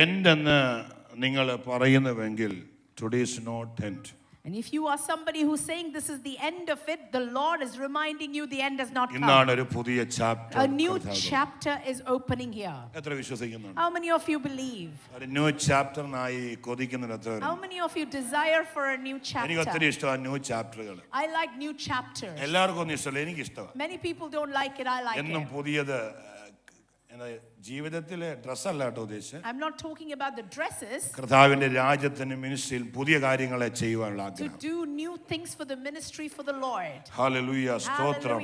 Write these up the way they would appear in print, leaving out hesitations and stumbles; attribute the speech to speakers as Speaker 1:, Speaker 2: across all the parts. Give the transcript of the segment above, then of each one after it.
Speaker 1: എന്തെന്ന് നിങ്ങൾ പറയുന്നുവെങ്കിൽ today is not end.
Speaker 2: And if you are somebody who's saying this is the end of it, the Lord is reminding you the end has not come.
Speaker 1: ഇന്നാണ് ഒരു പുതിയ chapter.
Speaker 2: A new chapter is opening here.
Speaker 1: എത്ര വിശ്വസിക്കുന്നുണ്ട്?
Speaker 2: How many of you believe?
Speaker 1: ഒരു new ചാപ്റ്ററിനായി കൊതിക്കുന്നുണ്ട്.
Speaker 2: How many of you desire for a new chapter?
Speaker 1: എനിക്ക് ഒത്തിരി ഇഷ്ടമാണ് new ചാപ്റ്ററുകൾ.
Speaker 2: I like new chapters.
Speaker 1: എല്ലാവർക്കും ഒന്നും ഇഷ്ടമല്ല, എനിക്ക് ഇഷ്ടമാണ്.
Speaker 2: Many people don't like it, I like it.
Speaker 1: എന്നും പുതിയത് ജീവിതത്തിലെ ഡ്രസ് അല്ല കേട്ടോ ഉദ്ദേശിച്ചത്.
Speaker 2: I'm not talking about the dresses.
Speaker 1: കർത്താവിന്റെ രാജ്യത്തിന് മിനിസ്ട്രിയിൽ പുതിയ കാര്യങ്ങളെ ചെയ്യുവാനുള്ള ആഗ്രഹം.
Speaker 2: To do new things for the ministry for the Lord.
Speaker 1: Hallelujah, സ്തോത്രം.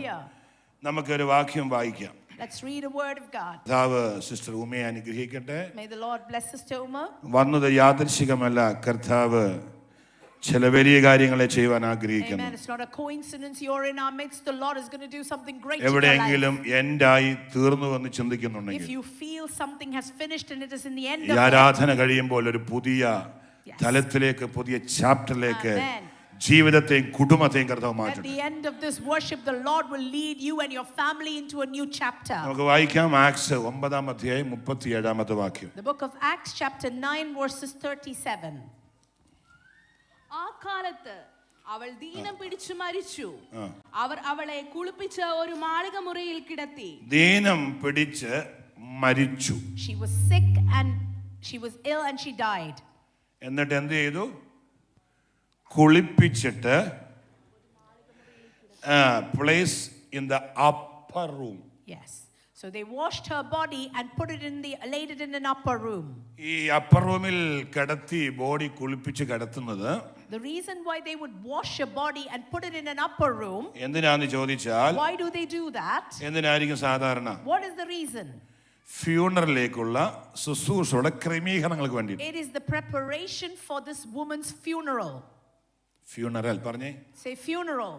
Speaker 1: നമുക്കൊരു വാക്യം വായിക്കാം.
Speaker 2: Let's read a word of God.
Speaker 1: കർത്താവ് സിസ്റ്റർ ഉമയെ അനുഗ്രഹിക്കട്ടെ.
Speaker 2: May the Lord bless Sister Uma.
Speaker 1: വന്നത് യാദൃശ്ചികമല്ല, കർത്താവ് ചില വലിയ കാര്യങ്ങളെ ചെയ്യുവാൻ ആഗ്രഹിക്കുന്നു.
Speaker 2: Amen. It's not a coincidence you're in our midst. The Lord is going to do something great in your
Speaker 1: എവിടെയെങ്കിലും
Speaker 2: life.
Speaker 1: എൻഡായി തീർന്നുവെന്ന് ചിന്തിക്കുന്നുണ്ടെങ്കിൽ,
Speaker 2: If you feel something has finished and it is in the end
Speaker 1: ഈ
Speaker 2: of
Speaker 1: ആരാധന കഴിയുമ്പോൾ ഒരു പുതിയ തലത്തിലേക്ക്, പുതിയ ചാപ്റ്ററിലേക്ക് ജീവിതത്തെയും കുടുംബത്തെയും കർത്താവ്
Speaker 2: at
Speaker 1: മാറ്റും.
Speaker 2: the end of this worship, the Lord will lead you and your family into a new chapter.
Speaker 1: നമുക്ക് വായിക്കാം ആക്ട്സ് 9 അധ്യായം 37 വാക്യം.
Speaker 2: The book of Acts chapter 9 verses 37.
Speaker 3: ആ കാലത്ത് അവൾ ദീനം പിടിച്ചു മരിച്ചു. അവർ അവളെ കുളിപ്പിച്ച് ഒരു മാളിക മുറിയിൽ കിടത്തി.
Speaker 1: ദീനം പിടിച്ച് മരിച്ചു.
Speaker 2: She was sick and she was ill and she died.
Speaker 1: എന്നിട്ട് എന്ത് ചെയ്തു? കുളിപ്പിച്ചിട്ട് place in the upper room.
Speaker 2: Yes. So they washed her body and laid it in an upper room.
Speaker 1: ഈ അപ്പർ റൂമിൽ കിടത്തി ബോഡി കുളിപ്പിച്ച് കിടത്തുന്നത്,
Speaker 2: the reason why they would wash a body and put it in an upper room,
Speaker 1: എന്തിനാന്ന് ചോദിച്ചാൽ,
Speaker 2: why do they do that?
Speaker 1: എന്തിനായിരിക്കും സാധാരണ?
Speaker 2: What is the reason?
Speaker 1: ഫ്യൂണറലിലേക്കുള്ള ശുശ്രൂഷയുടെ ക്രമീകരണങ്ങൾക്ക് വേണ്ടി.
Speaker 2: It is the preparation for this woman's funeral.
Speaker 1: Funeral പറഞ്ഞേ.
Speaker 2: Say funeral.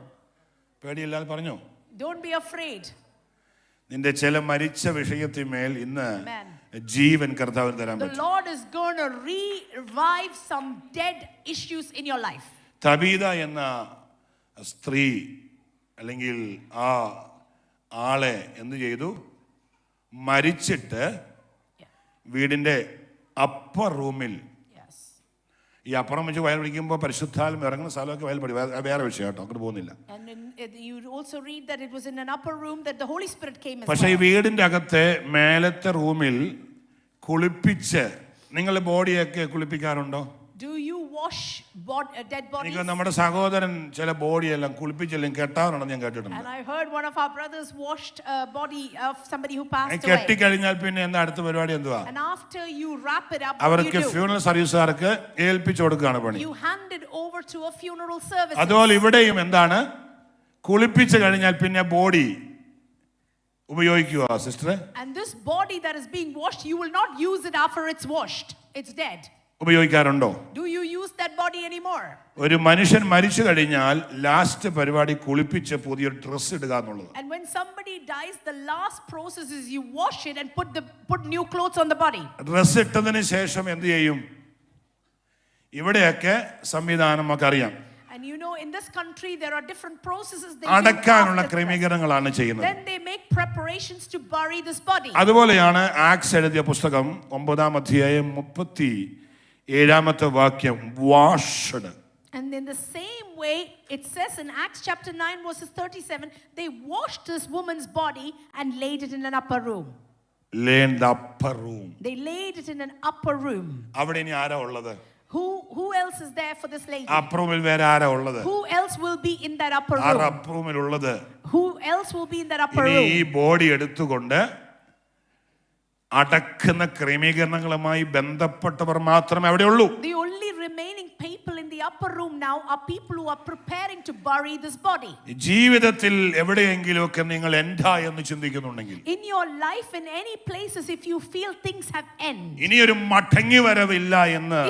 Speaker 1: പേടിയില്ലാതെ പറഞ്ഞോ.
Speaker 2: Don't be afraid.
Speaker 1: നിന്റെ ചില മരിച്ച വിഷയത്തിന്മേൽ ഇന്ന് ജീവൻ കർത്താവിന് തരാൻ പറ്റും.
Speaker 2: The Lord is going to revive some dead issues in your life.
Speaker 1: Tabitha എന്ന സ്ത്രീ അല്ലെങ്കിൽ ആ ആളെ എന്ത് ചെയ്തു? മരിച്ചിട്ട് വീടിന്റെ അപ്പർ റൂമിൽ, ഈ അപ്പുറം വെച്ച് വയൽ പിടിക്കുമ്പോൾ പരിശുദ്ധാത്മ ഇറങ്ങുന്ന സ്ഥലമൊക്കെ വയൽ പിടി, വേറെ വിഷയം കേട്ടോ, അങ്ങോട്ട് പോകുന്നില്ല. പക്ഷേ ഈ വീടിന്റെ അകത്തെ മേലത്തെ റൂമിൽ കുളിപ്പിച്ച്, നിങ്ങൾ ബോഡിയൊക്കെ കുളിപ്പിക്കാറുണ്ടോ?
Speaker 2: Do you wash dead bodies?
Speaker 1: നമ്മുടെ സഹോദരൻ ചില ബോഡിയെല്ലാം കുളിപ്പിച്ചെല്ലാം കെട്ടാറുണ്ടെന്ന് ഞാൻ കേട്ടിട്ടുണ്ട്.
Speaker 2: And I heard one of our brothers washed a body of somebody who passed away.
Speaker 1: കെട്ടിക്കഴിഞ്ഞാൽ പിന്നെ എന്താ അടുത്ത പരിപാടി എന്തുവാ?
Speaker 2: And after you wrap it up,
Speaker 1: അവർക്ക് ഫ്യൂണറൽ സർവീസുകാർക്ക് ഏൽപ്പിച്ചു കൊടുക്കുകയാണ് പണി.
Speaker 2: You hand it over to a funeral service.
Speaker 1: അതുപോലെ ഇവിടെയും എന്താണ്? കുളിപ്പിച്ചു കഴിഞ്ഞാൽ പിന്നെ ബോഡി ഉപയോഗിക്കുക sister.
Speaker 2: And this body that is being washed, you will not use it after it's washed. It's dead.
Speaker 1: ഉപയോഗിക്കാറുണ്ടോ?
Speaker 2: Do you use that body anymore?
Speaker 1: ഒരു മനുഷ്യൻ മരിച്ചു കഴിഞ്ഞാൽ ലാസ്റ്റ് പരിപാടി കുളിപ്പിച്ച് പുതിയ ഡ്രസ് ഇടുക എന്നുള്ളത്.
Speaker 2: And when somebody dies, the last process is you wash it and put new clothes on the body.
Speaker 1: Dress ഇട്ടതിന് ശേഷം എന്ത് ചെയ്യും? ഇവിടെയൊക്കെ സംവിധാനം നമുക്കറിയാം.
Speaker 2: And you know, in this country there are different processes they
Speaker 1: അടക്കാനുള്ള ക്രമീകരണങ്ങളാണ് ചെയ്യുന്നത്.
Speaker 2: Then they make preparations to bury this body.
Speaker 1: അതുപോലെയാണ് ആക്ട്സ് എഴുതിയ പുസ്തകം 9 അധ്യായം 37 വാക്യം, washed.
Speaker 2: And in the same way it says in Acts chapter 9 verses 37, they washed this woman's body and laid it in an upper room.
Speaker 1: Laid the upper room.
Speaker 2: They laid it in an upper room.
Speaker 1: അവിടെ ഇനി ആരാ ഉള്ളത്?
Speaker 2: Who else is there for this lady?
Speaker 1: Upper റൂമിൽ വേറെ ആരാ ഉള്ളത്?
Speaker 2: Who else will be in that upper
Speaker 1: ആ
Speaker 2: room?
Speaker 1: Upper റൂമിൽ ഉള്ളത്.
Speaker 2: Who else will be in that upper
Speaker 1: room?
Speaker 2: room?
Speaker 1: ഈ ബോഡി എടുത്തുകൊണ്ട് അടക്കുന്ന ക്രമീകരണങ്ങളുമായി ബന്ധപ്പെട്ടവർ മാത്രമേ അവിടെ ഉള്ളൂ.
Speaker 2: The only remaining people in the upper room now are people who are preparing to bury this body.
Speaker 1: ജീവിതത്തിൽ എവിടെയെങ്കിലുമൊക്കെ നിങ്ങൾ എന്തായി എന്ന് ചിന്തിക്കുന്നുണ്ടെങ്കിൽ,
Speaker 2: in your life in any places if you feel things have end,
Speaker 1: ഇനി ഒരു മടങ്ങി വരവില്ല എന്ന്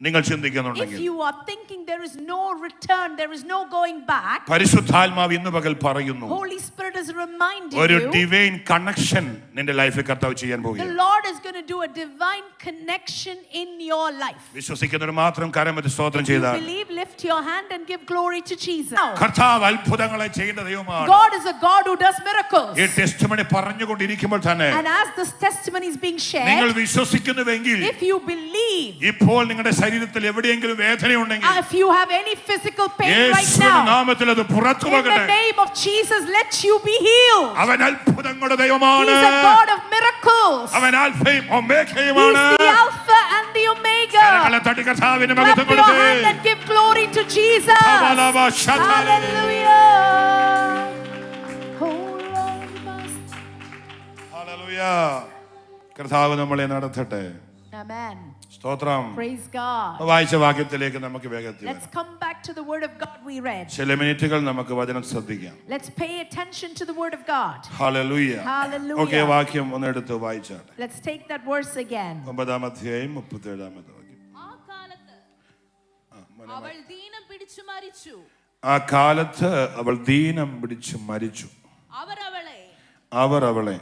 Speaker 1: നിങ്ങൾ
Speaker 2: If
Speaker 1: ചിന്തിക്കുന്നുണ്ടെങ്കിൽ
Speaker 2: you are thinking there is no return, there is no going back,
Speaker 1: പരിശുദ്ധാത്മാവ് ഇന്ന് പകൽ പറയുന്നു,
Speaker 2: Holy Spirit is reminding
Speaker 1: ഒരു
Speaker 2: you,
Speaker 1: ഡിവൈൻ കണക്ഷൻ നിന്റെ ലൈഫിൽ കർത്താവ് ചെയ്യാൻ
Speaker 2: the
Speaker 1: പോകുകയാണ്.
Speaker 2: Lord is going to do a divine connection in your life.
Speaker 1: വിശ്വസിക്കുന്നവർ മാത്രം കരമതി സ്തോത്രം
Speaker 2: If you
Speaker 1: ചെയ്താൽ
Speaker 2: believe, lift your hand and give glory to Jesus.
Speaker 1: കർത്താവ് അത്ഭുതങ്ങളെ ചെയ്യുന്ന ദൈവമാണ്.
Speaker 2: God is a God who does miracles.
Speaker 1: ഈ ടെസ്റ്റിമണി പറഞ്ഞുകൊണ്ടിരിക്കുമ്പോൾ തന്നെ
Speaker 2: And as this testimony is being
Speaker 1: നിങ്ങൾ
Speaker 2: shared,
Speaker 1: വിശ്വസിക്കുന്നുവെങ്കിൽ
Speaker 2: if you believe,
Speaker 1: ഇപ്പോൾ നിങ്ങളുടെ ശരീരത്തിൽ എവിടെയെങ്കിലും വേദനയുണ്ടെങ്കിൽ
Speaker 2: if you have any physical pain right
Speaker 1: യേശുവിന്റെ
Speaker 2: now,
Speaker 1: നാമത്തിൽ അത് പുറത്തു
Speaker 2: in the
Speaker 1: പോകട്ടെ.
Speaker 2: name of Jesus, let you be healed.
Speaker 1: അവൻ അത്ഭുതങ്ങളുടെ
Speaker 2: He
Speaker 1: ദൈവമാണ്.
Speaker 2: is a God of miracles.
Speaker 1: അവൻ ആൽഫയും
Speaker 2: He
Speaker 1: ഒമേഗയുമാണ്.
Speaker 2: is the Alpha and the Omega.
Speaker 1: കരങ്ങളെ തട്ടി കർത്താവിന്
Speaker 2: Clap
Speaker 1: മഹത്വം
Speaker 2: your hand
Speaker 1: കൊടുത്തേ.
Speaker 2: and give glory to Jesus. Hallelujah. Oh Lord, must.
Speaker 1: Hallelujah. കർത്താവ് നമ്മളെ നടത്തട്ടെ.
Speaker 2: Amen.
Speaker 1: സ്തോത്രം.
Speaker 2: Praise God.
Speaker 1: വായിച്ച വാക്യത്തിലേക്ക് നമുക്ക് വേഗത്തിൽ
Speaker 2: Let's come back to the word of God we read.
Speaker 1: ചില മിനിറ്റുകൾ നമുക്ക് വചനം ശ്രദ്ധിക്കാം.
Speaker 2: Let's pay attention to the word of God.
Speaker 1: Hallelujah.
Speaker 2: Hallelujah.
Speaker 1: Okay, വാക്യം ഒന്ന് എടുത്ത് വായിച്ചാട്ടെ.
Speaker 2: Let's take that verse again.
Speaker 1: 9-ാം അധ്യായം 37-ാമത്തെ വാക്യം.
Speaker 3: ആ കാലത്ത് അവൾ ദീനം പിടിച്ചു മരിച്ചു.
Speaker 1: ആ കാലത്ത് അവൾ ദീനം പിടിച്ച് മരിച്ചു.
Speaker 3: അവർ അവളെ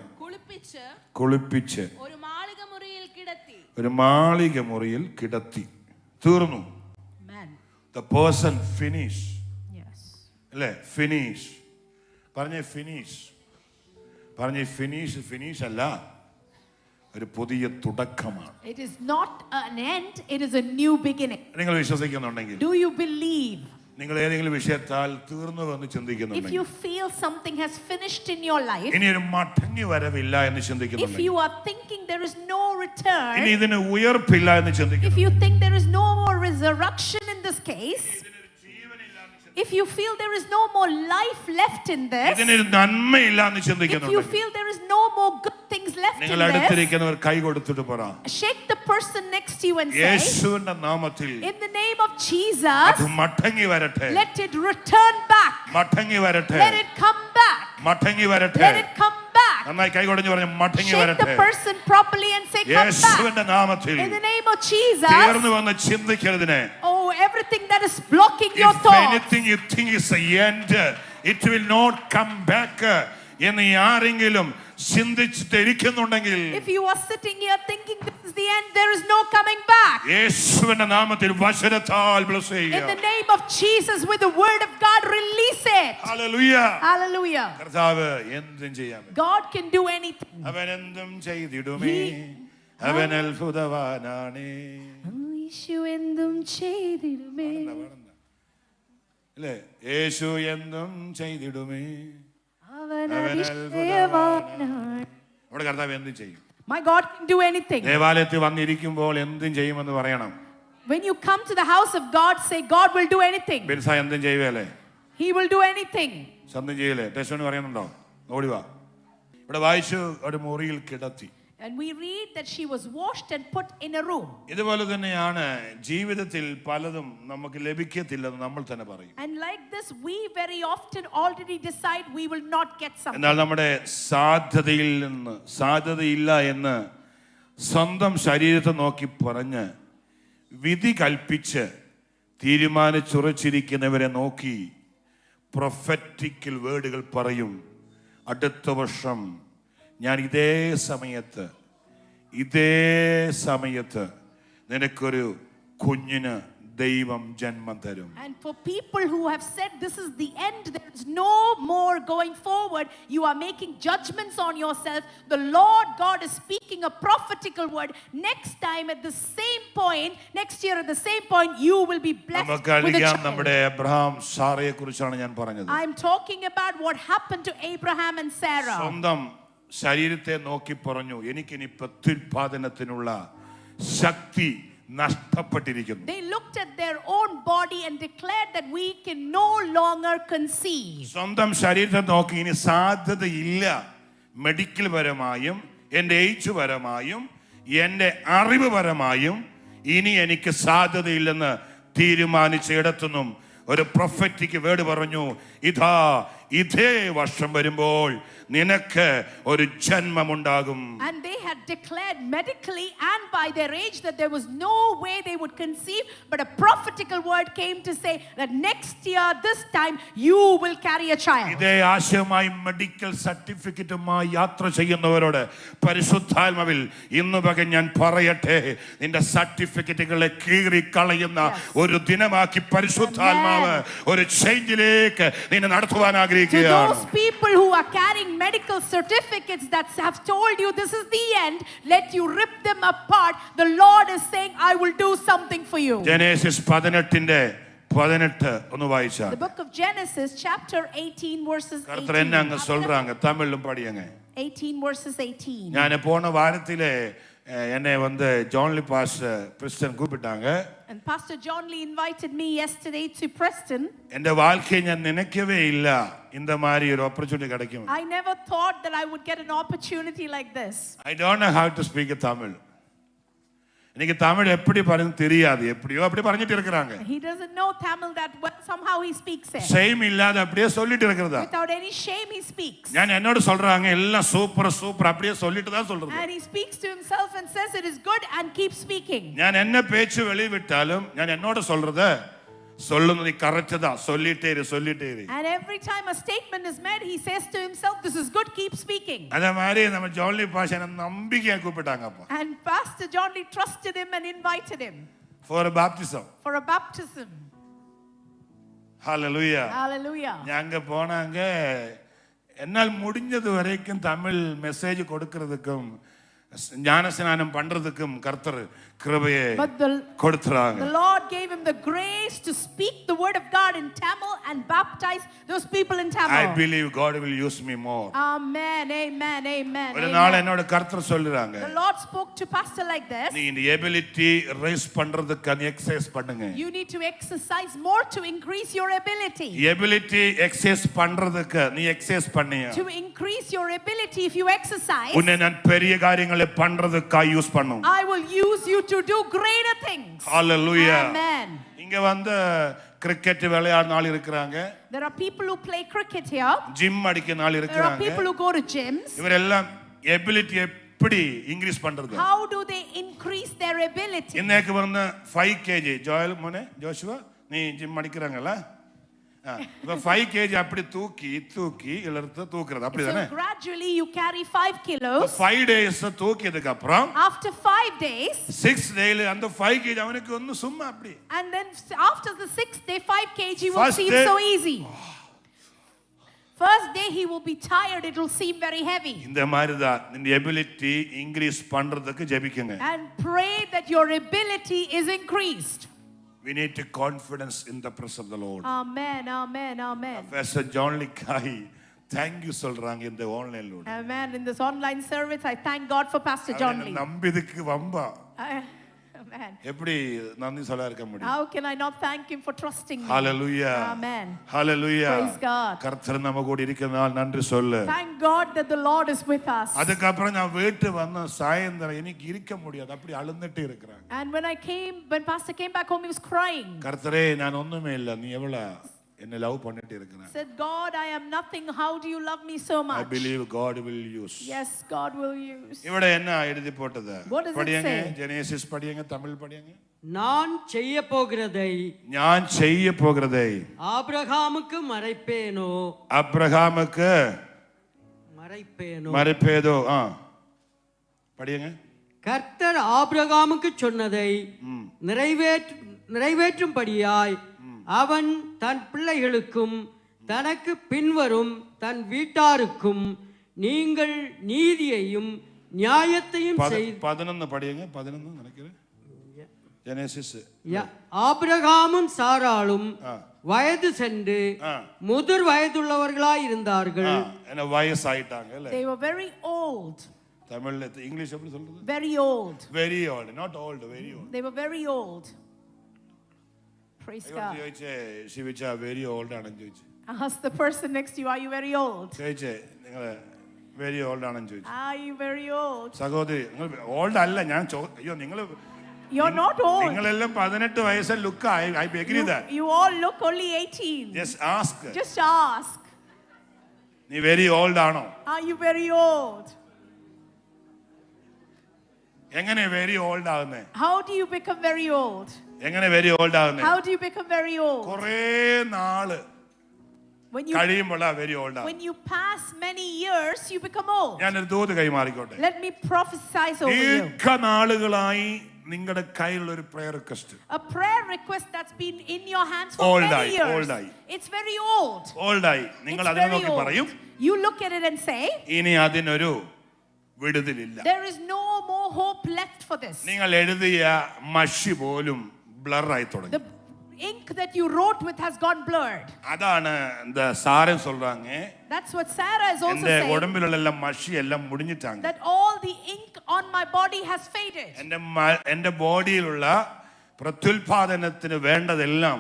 Speaker 1: കുളിപ്പിച്ച്
Speaker 3: ഒരു മാളിക മുറിയിൽ കിടത്തി.
Speaker 1: ഒരു മാളിക മുറിയിൽ കിടത്തി. തീർന്നു.
Speaker 2: Amen.
Speaker 1: The person finish.
Speaker 2: Yes.
Speaker 1: അല്ലേ? ഫിനിഷ്. പറഞ്ഞേ ഫിനിഷ്. പറഞ്ഞേ ഫിനിഷ്. ഫിനിഷ് അല്ല, ഒരു പുതിയ തുടക്കമാണ്.
Speaker 2: It is not an end, it is a new beginning.
Speaker 1: നിങ്ങൾ വിശ്വസിക്കുന്നുണ്ടെങ്കിൽ,
Speaker 2: Do you believe?
Speaker 1: നിങ്ങൾ ഏതെങ്കിലും വിഷയത്താൽ തീർന്നു എന്ന്
Speaker 2: If
Speaker 1: ചിന്തിക്കുന്നുണ്ടെങ്കിൽ,
Speaker 2: you feel something has finished in your life,
Speaker 1: ഇനി ഒരു മടങ്ങി വരവില്ല എന്ന്
Speaker 2: if
Speaker 1: ചിന്തിക്കുന്നുണ്ടെങ്കിൽ,
Speaker 2: you are thinking there is no return,
Speaker 1: ഇനി ഇതിന് ഉയർപ്പില്ല എന്ന്
Speaker 2: if
Speaker 1: ചിന്തിക്കുന്നു,
Speaker 2: you think there is no more resurrection in this case, if you feel there is no more life left in this,
Speaker 1: ഇതിനൊരു നന്മയില്ല എന്ന്
Speaker 2: if you
Speaker 1: ചിന്തിക്കുന്നുണ്ടെങ്കിൽ,
Speaker 2: feel there is no more good things left in
Speaker 1: നിങ്ങൾ
Speaker 2: this,
Speaker 1: അടുത്തിരിക്കുന്നവർ കൈ കൊടുത്തിട്ട് പറ,
Speaker 2: shake the person next to you and say,
Speaker 1: യേശുവിന്റെ നാമത്തിൽ
Speaker 2: in the name of
Speaker 1: അത്
Speaker 2: Jesus,
Speaker 1: മടങ്ങി വരട്ടെ.
Speaker 2: let it return back.
Speaker 1: മടങ്ങി വരട്ടെ.
Speaker 2: Let it come back.
Speaker 1: മടങ്ങി വരട്ടെ.
Speaker 2: Let it come back.
Speaker 1: നന്നായി കൈ കൊടുഞ്ഞു പറഞ്ഞു മടങ്ങി
Speaker 2: Shake
Speaker 1: വരട്ടെ.
Speaker 2: the person properly and say, come back.
Speaker 1: യേശുവിന്റെ നാമത്തിൽ
Speaker 2: In the name of Jesus.
Speaker 1: തീർന്നു വന്ന് ചിന്തിക്കരുതിനെ.
Speaker 2: Oh, everything that is blocking your
Speaker 1: If
Speaker 2: thoughts.
Speaker 1: anything you think is the end, it will not come back എന്ന് ആരെങ്കിലും ചിന്തിച്ചിട്ടിരിക്കുന്നുണ്ടെങ്കിൽ,
Speaker 2: If you are sitting here thinking this is the end, there is no coming back.
Speaker 1: യേശുവിന്റെ നാമത്തിൽ വചനത്താൽ bless
Speaker 2: In
Speaker 1: ചെയ്യുക.
Speaker 2: the name of Jesus, with the word of God, release it.
Speaker 1: Hallelujah.
Speaker 2: Hallelujah.
Speaker 1: കർത്താവ് എന്തും ചെയ്യാം.
Speaker 2: God can do anything.
Speaker 1: അവൻ എന്തും ചെയ്തിടുമേ. അവൻ അത്ഭുതവാനാണേ.
Speaker 2: യേശു എന്തും ചെയ്തിടുമേ.
Speaker 1: അല്ലേ? യേശു എന്തും ചെയ്തിടുമേ.
Speaker 2: അവൻ അതിശയവാനാണ്.
Speaker 1: നമ്മുടെ കർത്താവ് എന്തും ചെയ്യും.
Speaker 2: My God can do anything.
Speaker 1: ദേവാലയത്തിൽ വന്നിരിക്കുമ്പോൾ എന്തും ചെയ്യുമെന്ന് പറയണം.
Speaker 2: When you come to the house of God, say God will do anything.
Speaker 1: ബിൻസ എന്തും ചെയ്യുവല്ലേ?
Speaker 2: He will do anything.
Speaker 1: സ്വന്തം ചെയ്യല്ലേ? ടെസ്റ്റോണി പറയുന്നുണ്ടോ? ഓടിവാ. ഇവിടെ വായിച്ചു, ഒരു മുറിയിൽ കിടത്തി.
Speaker 2: And we read that she was washed and put in a room.
Speaker 1: ഇതുപോലെ തന്നെയാണ് ജീവിതത്തിൽ പലതും നമുക്ക് ലഭിക്കത്തില്ലെന്ന് നമ്മൾ തന്നെ പറയും.
Speaker 2: And like this, we very often already decide we will not get something.
Speaker 1: എന്നാൽ നമ്മുടെ സാധ്യതയില്ല എന്ന് സ്വന്തം ശരീരത്തെ നോക്കി പറഞ്ഞ് വിധി കൽപ്പിച്ച് തീരുമാനിച്ചുറച്ചിരിക്കുന്നവരെ നോക്കി പ്രൊഫറ്റിക്കൽ വേർഡുകൾ പറയും. അടുത്ത വർഷം ഞാൻ ഇതേ സമയത്ത് നിനക്കൊരു കുഞ്ഞിന് ദൈവം ജന്മം തരും.
Speaker 2: And for people who have said this is the end, there is no more going forward, you are making judgments on yourself. The Lord God is speaking a prophetical word. Next time at the same point, next year at the same point, you will be blessed with a child.
Speaker 1: നമ്മുടെ Abraham സാറയെ കുറിച്ചാണ് ഞാൻ പറഞ്ഞത്.
Speaker 2: I'm talking about what happened to Abraham and Sarah.
Speaker 1: സ്വന്തം ശരീരത്തെ നോക്കി പറഞ്ഞു, എനിക്കിനി പ്രത്യുൽപാദനത്തിനുള്ള ശക്തി നഷ്ടപ്പെട്ടിരിക്കുന്നു.
Speaker 2: They looked at their own body and declared that we can no longer conceive.
Speaker 1: സ്വന്തം ശരീരത്തെ നോക്കി ഇനി സാധ്യതയില്ല, മെഡിക്കൽ പരമായും എൻ്റെ ഏജ് പരമായും എൻ്റെ അറിവ് പരമായും ഇനി എനിക്ക് സാധ്യതയില്ലെന്ന് തീരുമാനിച്ചിടത്തുനിന്നും ഒരു പ്രൊഫറ്റിക് വേർഡ് പറഞ്ഞു, ഇതാ ഇതേ വർഷം വരുമ്പോൾ നിനക്ക് ഒരു ജന്മമുണ്ടാകും.
Speaker 2: And they had declared medically and by their age that there was no way they would conceive, but a prophetical word came to say that next year this time you will carry a child.
Speaker 1: ഇതേ ആശയമായി medical സർട്ടിഫിക്കറ്റുമായി യാത്ര ചെയ്യുന്നവരോട് പരിശുദ്ധാത്മാവിൽ ഇന്ന് പകൽ ഞാൻ പറയട്ടെ, നിന്റെ സർട്ടിഫിക്കറ്റുകളെ കീറി കളയുന്ന ഒരു ദിനമാക്കി പരിശുദ്ധാത്മാവ് ഒരു ചേഞ്ചിലേക്ക് നിന്നെ നടത്തുവാൻ
Speaker 2: To
Speaker 1: ആഗ്രഹിക്കുകയാണ്.
Speaker 2: those people who are carrying medical certificates that have told you this is the end, let you rip them apart. The Lord is saying, I will do something for you.
Speaker 1: Genesis 18 ഒന്ന് വായിച്ചാൽ.
Speaker 2: The book of Genesis, chapter 18, verses
Speaker 1: கர்த்தர் என்ன அங்க
Speaker 2: 18.
Speaker 1: சொல்றாங்க, தமிழ்லும் படியுங்க.
Speaker 2: 18 verses 18.
Speaker 1: நான் போன வாரத்திலே என்னை ஜான்லி பாஸ் பிரிஸ்டன் கூப்பிட்டாங்க.
Speaker 2: And Pastor John Lee invited me yesterday to Preston.
Speaker 1: എൻ്റെ வாழ்க்கையை ഞാൻ நினைக்கவே இல்ல இந்த மாதிரி ஒரு opportunity கிடைக்கும்.
Speaker 2: I never thought that I would get an opportunity like this.
Speaker 1: I don't know how to speak Tamil. எனக்கு தமிழ் எப்படி பறந்து தெரியாது, எப்படியோ அப்படி பறஞ்சிட்டு இருக்காங்க.
Speaker 2: He doesn't know Tamil that well, somehow he speaks it.
Speaker 1: Shame இல்லாத அப்படியே சொல்லிட்டு இருக்கறதா.
Speaker 2: Without any shame he speaks.
Speaker 1: நான் என்னோட சொல்றாங்க எல்லாம் சூப்பர் அப்படியே சொல்லிட்டு தான் சொல்றது.
Speaker 2: And he speaks to himself and says it is good and keeps speaking.
Speaker 1: நான் என்ன பேச்சு வெளிவிட்டாலும் நான் என்னோட சொல்றத சொல்லுனது கரெக்ட் தான், சொல்லிட்டே இரு.
Speaker 2: And every time a statement is made, he says to himself, this is good, keep speaking.
Speaker 1: அதே மாதிரி நம்ம ஜான்லி பாஷா நம்பிக்கையா கூப்பிட்டாங்கப்பா.
Speaker 2: And Pastor John Lee trusted him and invited him
Speaker 1: for a baptism.
Speaker 2: for a baptism.
Speaker 1: Hallelujah.
Speaker 2: Hallelujah.
Speaker 1: அங்க போனாங்க. என்னால் முடிஞ்சது வரைக்கும் Tamil message கொடுக்கிறதுக்கும் ஞானஸ்நானம் பண்றதுக்கும் கர்த்தர் கிருபையை கொடுத்தாங்க.
Speaker 2: The Lord gave him the grace to speak the word of God in Tamil and baptize those people in Tamil.
Speaker 1: I believe God will use me more.
Speaker 2: Amen.
Speaker 1: ஒரு நாள் என்னோட கர்த்தர் சொல்றாங்க,
Speaker 2: The Lord spoke to pastor like this.
Speaker 1: நீ இந்த ability rice பண்றதுக்கு நீ exercise பண்ணுங்க.
Speaker 2: You need to exercise more to increase your ability.
Speaker 1: Ability exercise பண்றதுக்கு நீ எக்சர்சைஸ் பண்ணியா.
Speaker 2: To increase your ability, if you exercise,
Speaker 1: உன்னை நான் பெரிய காரியங்களை பண்றதுக்கு யூஸ் பண்ணும்.
Speaker 2: I will use you to do greater things.
Speaker 1: Hallelujah.
Speaker 2: Amen.
Speaker 1: இங்க கிரிக்கெட் விளையாடுற ஆள் இருக்காங்க.
Speaker 2: There are people who play cricket here.
Speaker 1: Gym அடிக்கிற ஆள்
Speaker 2: There are
Speaker 1: இருக்காங்க.
Speaker 2: people who go to gyms.
Speaker 1: இவரெல்லாம் எபிலிட்டி எப்படி இன்க்ரீஸ் பண்றது?
Speaker 2: How do they increase their ability?
Speaker 1: இன்னைக்கு 5 kg ஜோயல் மோனே ஜோஷுவா நீ ஜிம் அடிக்கறாங்கல, இப்ப 5 kg அப்படி தூக்கி இழுத்து தூக்குறது அப்படிதானே?
Speaker 2: So gradually you carry 5 kilos.
Speaker 1: 5 days தூக்கியதுக்கு அப்புறம்
Speaker 2: After 5 days,
Speaker 1: 6 days அந்த 5 kg அவனுக்கு சும்மா அப்படி.
Speaker 2: and then after the 6th day 5 kg will
Speaker 1: First
Speaker 2: seem
Speaker 1: day,
Speaker 2: so easy. First day he will be tired, it will seem very heavy.
Speaker 1: இந்த மாதிரி தான் இந்த ability increase பண்றதுக்கு ஜெபிக்குங்க.
Speaker 2: And pray that your ability is increased.
Speaker 1: We need to confidence in the presence of the Lord.
Speaker 2: Amen.
Speaker 1: Pastor John Lee Kai, thank you சொல்றாங்க இந்த ஆன்லைன்ல.
Speaker 2: Amen. In this online service, I thank God for Pastor John Lee.
Speaker 1: நம்பிதுக்கு Lanba.
Speaker 2: Amen.
Speaker 1: எப்படி நன்றி சொல்ல இருக்க முடியும்?
Speaker 2: How can I not thank him for trusting me?
Speaker 1: Hallelujah.
Speaker 2: Amen.
Speaker 1: Hallelujah.
Speaker 2: Praise God.
Speaker 1: கர்த்தர் நம்ம கூட இருக்கிறதால் நன்றி சொல்லு.
Speaker 2: Thank God that the Lord is with us.
Speaker 1: அதுக்கு அப்புறம் நான் வீட்டு வந்த சாயந்தரம் எனக்கு இருக்க முடியாது, அப்படி அழுந்துட்டே இருக்கறாங்க.
Speaker 2: And when Pastor came back home, he was crying.
Speaker 1: கர்த்தரே நான் ஒண்ணுமே இல்ல, நீ எவ்வளவு என்ன லவ் பண்ணிட்டு இருக்கற?
Speaker 2: Said, God, I am nothing, how do you love me so much?
Speaker 1: I believe God will use.
Speaker 2: Yes, God will use.
Speaker 1: இவட என்ன எழுதி போட்டது?
Speaker 2: What does it
Speaker 1: படிங்க,
Speaker 2: say?
Speaker 1: ஜெனசிஸ் படிங்க, தமிழ் படிங்க.
Speaker 4: நான் செய்ய போகிறதை ஆபிரகாமுக்கு
Speaker 1: மறைப்பேனோ. படிங்க.
Speaker 4: கர்த்தர் ஆபிரகாமுக்கு சொன்னதை நிறைவேற்றும்படியாய் அவன் தன் பிள்ளைகளுக்கும் தனக்கு பின்வரும் தன் வீட்டாருக்கும் நீங்கள் நீதியையும் நியாயத்தையும்
Speaker 1: 11 படிங்க. 11 நினைக்கிறேன். ஜெனசிஸ்.
Speaker 4: ஆபிரகாமும் சாராளும் வயது சென்று முதிர் வயதுள்ளவர்களாய் இருந்தார்கள்.
Speaker 1: என்ன வயசாயிட்டாங்க இல்ல?
Speaker 2: They were very old.
Speaker 1: தமிழ்ல இங்கிலீஷ் எப்படி சொல்றது?
Speaker 2: Very old.
Speaker 1: Very old, not old, very old.
Speaker 2: They were very old. Praise God.
Speaker 1: ശിവിച്ച very old ആണെന്ന് ചോദിച്ചു.
Speaker 2: Ask the person next to you, are you very old?
Speaker 1: ചോദിച്ചേ നിങ്ങൾ very old ആണെന്ന് ചോദിച്ചു.
Speaker 2: Are you very old?
Speaker 1: സഹോദരി നിങ്ങൾ old അല്ല, ഞാൻ അയ്യോ നിങ്ങൾ
Speaker 2: You're not old.
Speaker 1: നിങ്ങളെല്ലാം 18 വയസ്സ് look. I agree that.
Speaker 2: You all look only 18.
Speaker 1: Just ask.
Speaker 2: Just ask.
Speaker 1: നീ വെരി ഓൾഡ് ആണോ?
Speaker 2: Are you very old?
Speaker 1: എങ്ങനെ വെരി ഓൾഡ് ആകുന്നേ?
Speaker 2: How do you become very old?
Speaker 1: എങ്ങനെ വെരി ഓൾഡ് ആകുന്നേ?
Speaker 2: How do you become very old?
Speaker 1: കുറേ നാള്
Speaker 2: When you
Speaker 1: കഴിയുമ്പോഴാ very old ആകും.
Speaker 2: when you pass many years, you become old.
Speaker 1: ഞാനൊരു ദൂത് കൈമാറിക്കോട്ടെ.
Speaker 2: Let me prophesy over you.
Speaker 1: ദീർഘനാളുകളായി നിങ്ങളുടെ കയ്യിലുള്ള ഒരു prayer request.
Speaker 2: A prayer request that's been in your hands for
Speaker 1: Old
Speaker 2: many
Speaker 1: eye,
Speaker 2: years.
Speaker 1: old eye.
Speaker 2: It's very old.
Speaker 1: ഓൾഡായി. നിങ്ങൾ
Speaker 2: It's
Speaker 1: അതിനെ
Speaker 2: very
Speaker 1: നോക്കി
Speaker 2: old.
Speaker 1: പറയും,
Speaker 2: You look at it and say,
Speaker 1: ഇനി അതിനൊരു വിടുതലില്ല.
Speaker 2: there is no more hope left for this.
Speaker 1: നിങ്ങൾ എഴുതിയ മഷി പോലും ബ്ലറായി തുടങ്ങി.
Speaker 2: The ink that you wrote with has gone blurred.
Speaker 1: അതാണ് இந்த സാരം சொல்றாங்க.
Speaker 2: That's what Sarah is also
Speaker 1: എന്റെ
Speaker 2: saying.
Speaker 1: ഉടമ്പിലുള്ള എല്ലാം മഷി എല്ലാം മുടിഞ്ഞിട്ടാണ്.
Speaker 2: That all the ink on my body has faded.
Speaker 1: എന്റെ ബോഡിയിലുള്ള പ്രത്യുൽപാദനത്തിന് വേണ്ടതെല്ലാം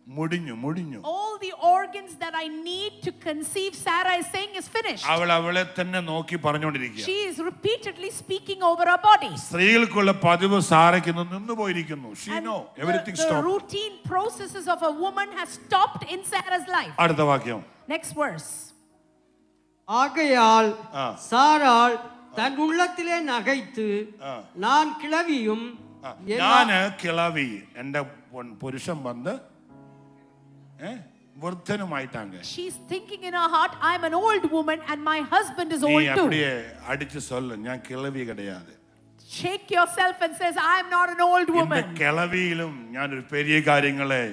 Speaker 1: മുടിഞ്ഞു.
Speaker 2: All the organs that I need to conceive, Sarah is saying, is finished.
Speaker 1: അവളെ തന്നെ നോക്കി പറഞ്ഞുകൊണ്ടിരിക്കുക.
Speaker 2: She is repeatedly speaking over her body.
Speaker 1: സ്ത്രീകൾക്കുള്ള പതിവ് സാരയ്ക്ക് നിന്ന് പോയിരിക്കുന്നു. She
Speaker 2: And
Speaker 1: know everything
Speaker 2: the
Speaker 1: stopped.
Speaker 2: routine processes of a woman has stopped in Sarah's life.
Speaker 1: അടുത്ത വാക്യം.
Speaker 2: Next verse.
Speaker 4: ஆகையால்
Speaker 1: ஆ.
Speaker 4: சாராள் தன் உள்ளத்திலே நகைத்து நான் கிழவியும்
Speaker 1: ഞാന് കിളവി എന്റെ പുരുഷൻ വന്ന് വൃദ്ധനുമായിട്ടാങ്ക.
Speaker 2: She's thinking in her heart, I'm an old woman and my husband is
Speaker 1: നീ
Speaker 2: old too.
Speaker 1: அப்படியே அடிச்சு சொல்லு, ഞാൻ കിളവി கிடையாது.
Speaker 2: Shake yourself and says, I'm not an old
Speaker 1: இந்த
Speaker 2: woman.
Speaker 1: കിളവിയിലും ഞാൻ ഒരു പെരിയ കാര്യങ്ങളെ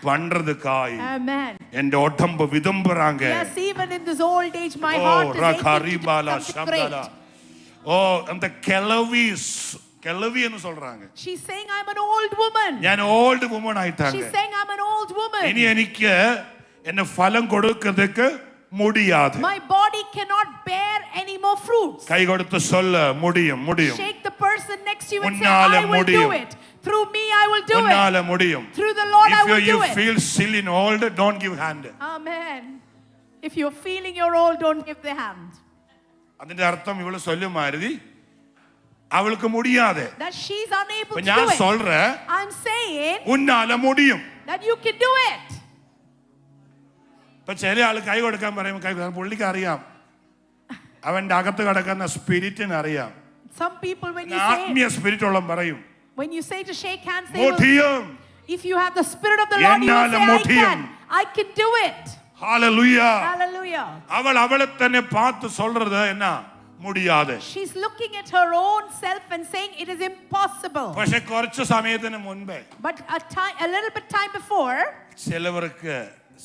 Speaker 1: பண்றதுக்காய்
Speaker 2: Amen.
Speaker 1: എന്റെ ഉടമ്പ് വിതുമ്പുறாங்க.
Speaker 2: Yes, even in this old age, my heart is aching to do something great.
Speaker 1: அந்த கிளவி എന്ന് சொல்றாங்க.
Speaker 2: She's saying, I'm an old woman.
Speaker 1: ഞാൻ ഓൾഡ് വുമൺ ആയിട്ടാங்க.
Speaker 2: She's saying, I'm an old woman.
Speaker 1: ഇനി എനിക്ക് എന്നെ ഫലം കൊടുക്കുന്നதுக்கு முடியாது.
Speaker 2: My body cannot bear any more fruits.
Speaker 1: കൈ കൊടുത്ത് சொல்ல முடியும்.
Speaker 2: Shake the person next to you and say,
Speaker 1: உன்னால
Speaker 2: I will do
Speaker 1: முடியும்.
Speaker 2: it. Through me, I will do
Speaker 1: உன்னால
Speaker 2: it.
Speaker 1: முடியும்.
Speaker 2: Through the Lord, I will
Speaker 1: If you
Speaker 2: do it.
Speaker 1: feel still in old, don't give hand.
Speaker 2: Amen. If you're feeling you're old, don't give the hand.
Speaker 1: അതിന്റെ അർത്ഥം ഇവള് சொல்லுமாறுதி அவளுக்கு முடியாது.
Speaker 2: That she's unable to
Speaker 1: ഞാൻ
Speaker 2: do it.
Speaker 1: சொல்றேன்,
Speaker 2: I'm saying
Speaker 1: உன்னால முடியும்.
Speaker 2: that you can do it.
Speaker 1: ഇപ്പൊ ചില ആള് കൈ കൊടുക്കാൻ പറയും, പുള്ളിക്ക് അറിയാം അവന്റെ അകത്ത് കിടക്കുന്ന സ്പിരിറ്റിന് അറിയാം.
Speaker 2: Some people, when you say,
Speaker 1: ആത്മീയ സ്പിരിറ്റ് ഉള്ള പറയും
Speaker 2: when you say to shake hands, they will,
Speaker 1: മുടിയും.
Speaker 2: if you have the spirit of the Lord, you will
Speaker 1: എന്നാല
Speaker 2: say,
Speaker 1: മുടിയും.
Speaker 2: I can do it.
Speaker 1: Hallelujah.
Speaker 2: Hallelujah.
Speaker 1: அவளை തന്നെ பார்த்து சொல்றது என்ன? முடியாது.
Speaker 2: She's looking at her own self and saying it is impossible.
Speaker 1: പക്ഷെ കുറച്ച് സമയത്തിന് മുൻപേ
Speaker 2: But a little bit time before,
Speaker 1: ചിലവർക്ക്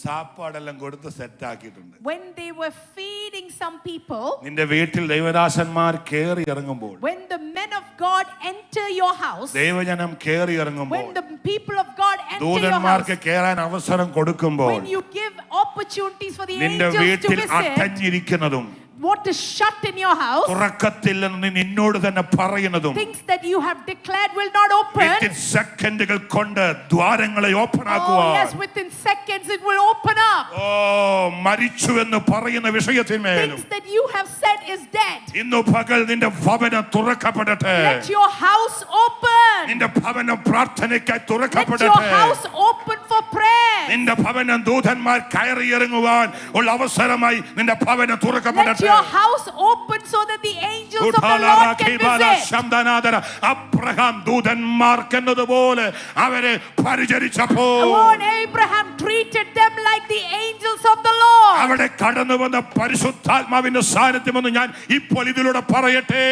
Speaker 1: സാപ്പാടെല്ലാം കൊടുത്ത് സെറ്റ് ആക്കിയിട്ടുണ്ട്.
Speaker 2: when they were feeding some people,
Speaker 1: നിന്റെ വീട്ടിൽ ദൈവദാസന്മാർ കേറി ഇറങ്ങുമ്പോൾ,
Speaker 2: when the men of God enter your house,
Speaker 1: ദൈവജനം കേറി ഇറങ്ങുമ്പോൾ,
Speaker 2: when the people of God enter your house,
Speaker 1: ദൂതന്മാർക്ക് കേറാൻ അവസരം കൊടുക്കുമ്പോൾ,
Speaker 2: when you give opportunities for the
Speaker 1: നിന്റെ
Speaker 2: angels to
Speaker 1: വീട്ടിൽ
Speaker 2: visit,
Speaker 1: അടഞ്ഞിരിക്കുന്നതും
Speaker 2: what is shut in your house,
Speaker 1: തുറക്കത്തില്ലെന്ന് നിന്നോട് തന്നെ പറയുന്നതും
Speaker 2: things that you have declared will not open.
Speaker 1: within സെക്കൻഡുകൾ കൊണ്ട് ദ്വാരങ്ങളെ ഓപ്പൺ
Speaker 2: Oh
Speaker 1: ആക്കുവാൻ,
Speaker 2: yes, within seconds it will open up.
Speaker 1: മരിച്ചു എന്ന് പറയുന്ന വിഷയത്തിന്മേലും
Speaker 2: Things that you have said is dead,
Speaker 1: ഇന്നു പകൽ നിന്റെ ഭവനം തുറക്കപ്പെടട്ടെ.
Speaker 2: let your house open.
Speaker 1: നിന്റെ ഭവനം പ്രാർത്ഥനയ്ക്കായി
Speaker 2: Let
Speaker 1: തുറക്കപ്പെടട്ടെ.
Speaker 2: your house open for prayer.
Speaker 1: നിന്റെ ഭവനം ദൂതന്മാർ കയറി ഇറങ്ങുവാൻ ഉള്ള അവസരമായി നിന്റെ ഭവനം
Speaker 2: Let
Speaker 1: തുറക്കപ്പെടട്ടെ.
Speaker 2: your house open so that the angels of the Lord can visit.
Speaker 1: Abraham ദൂതന്മാർക്കെന്നതുപോലെ അവരെ പരിചരിച്ചപ്പോൾ,
Speaker 2: When Abraham treated them like the angels of the Lord,
Speaker 1: അവിടെ കടന്നു വന്ന പരിശുദ്ധാത്മാവിന്റെ സാന്നിധ്യമെന്ന് ഞാൻ ഇപ്പോൾ ഇതിലൂടെ പറയട്ടെ,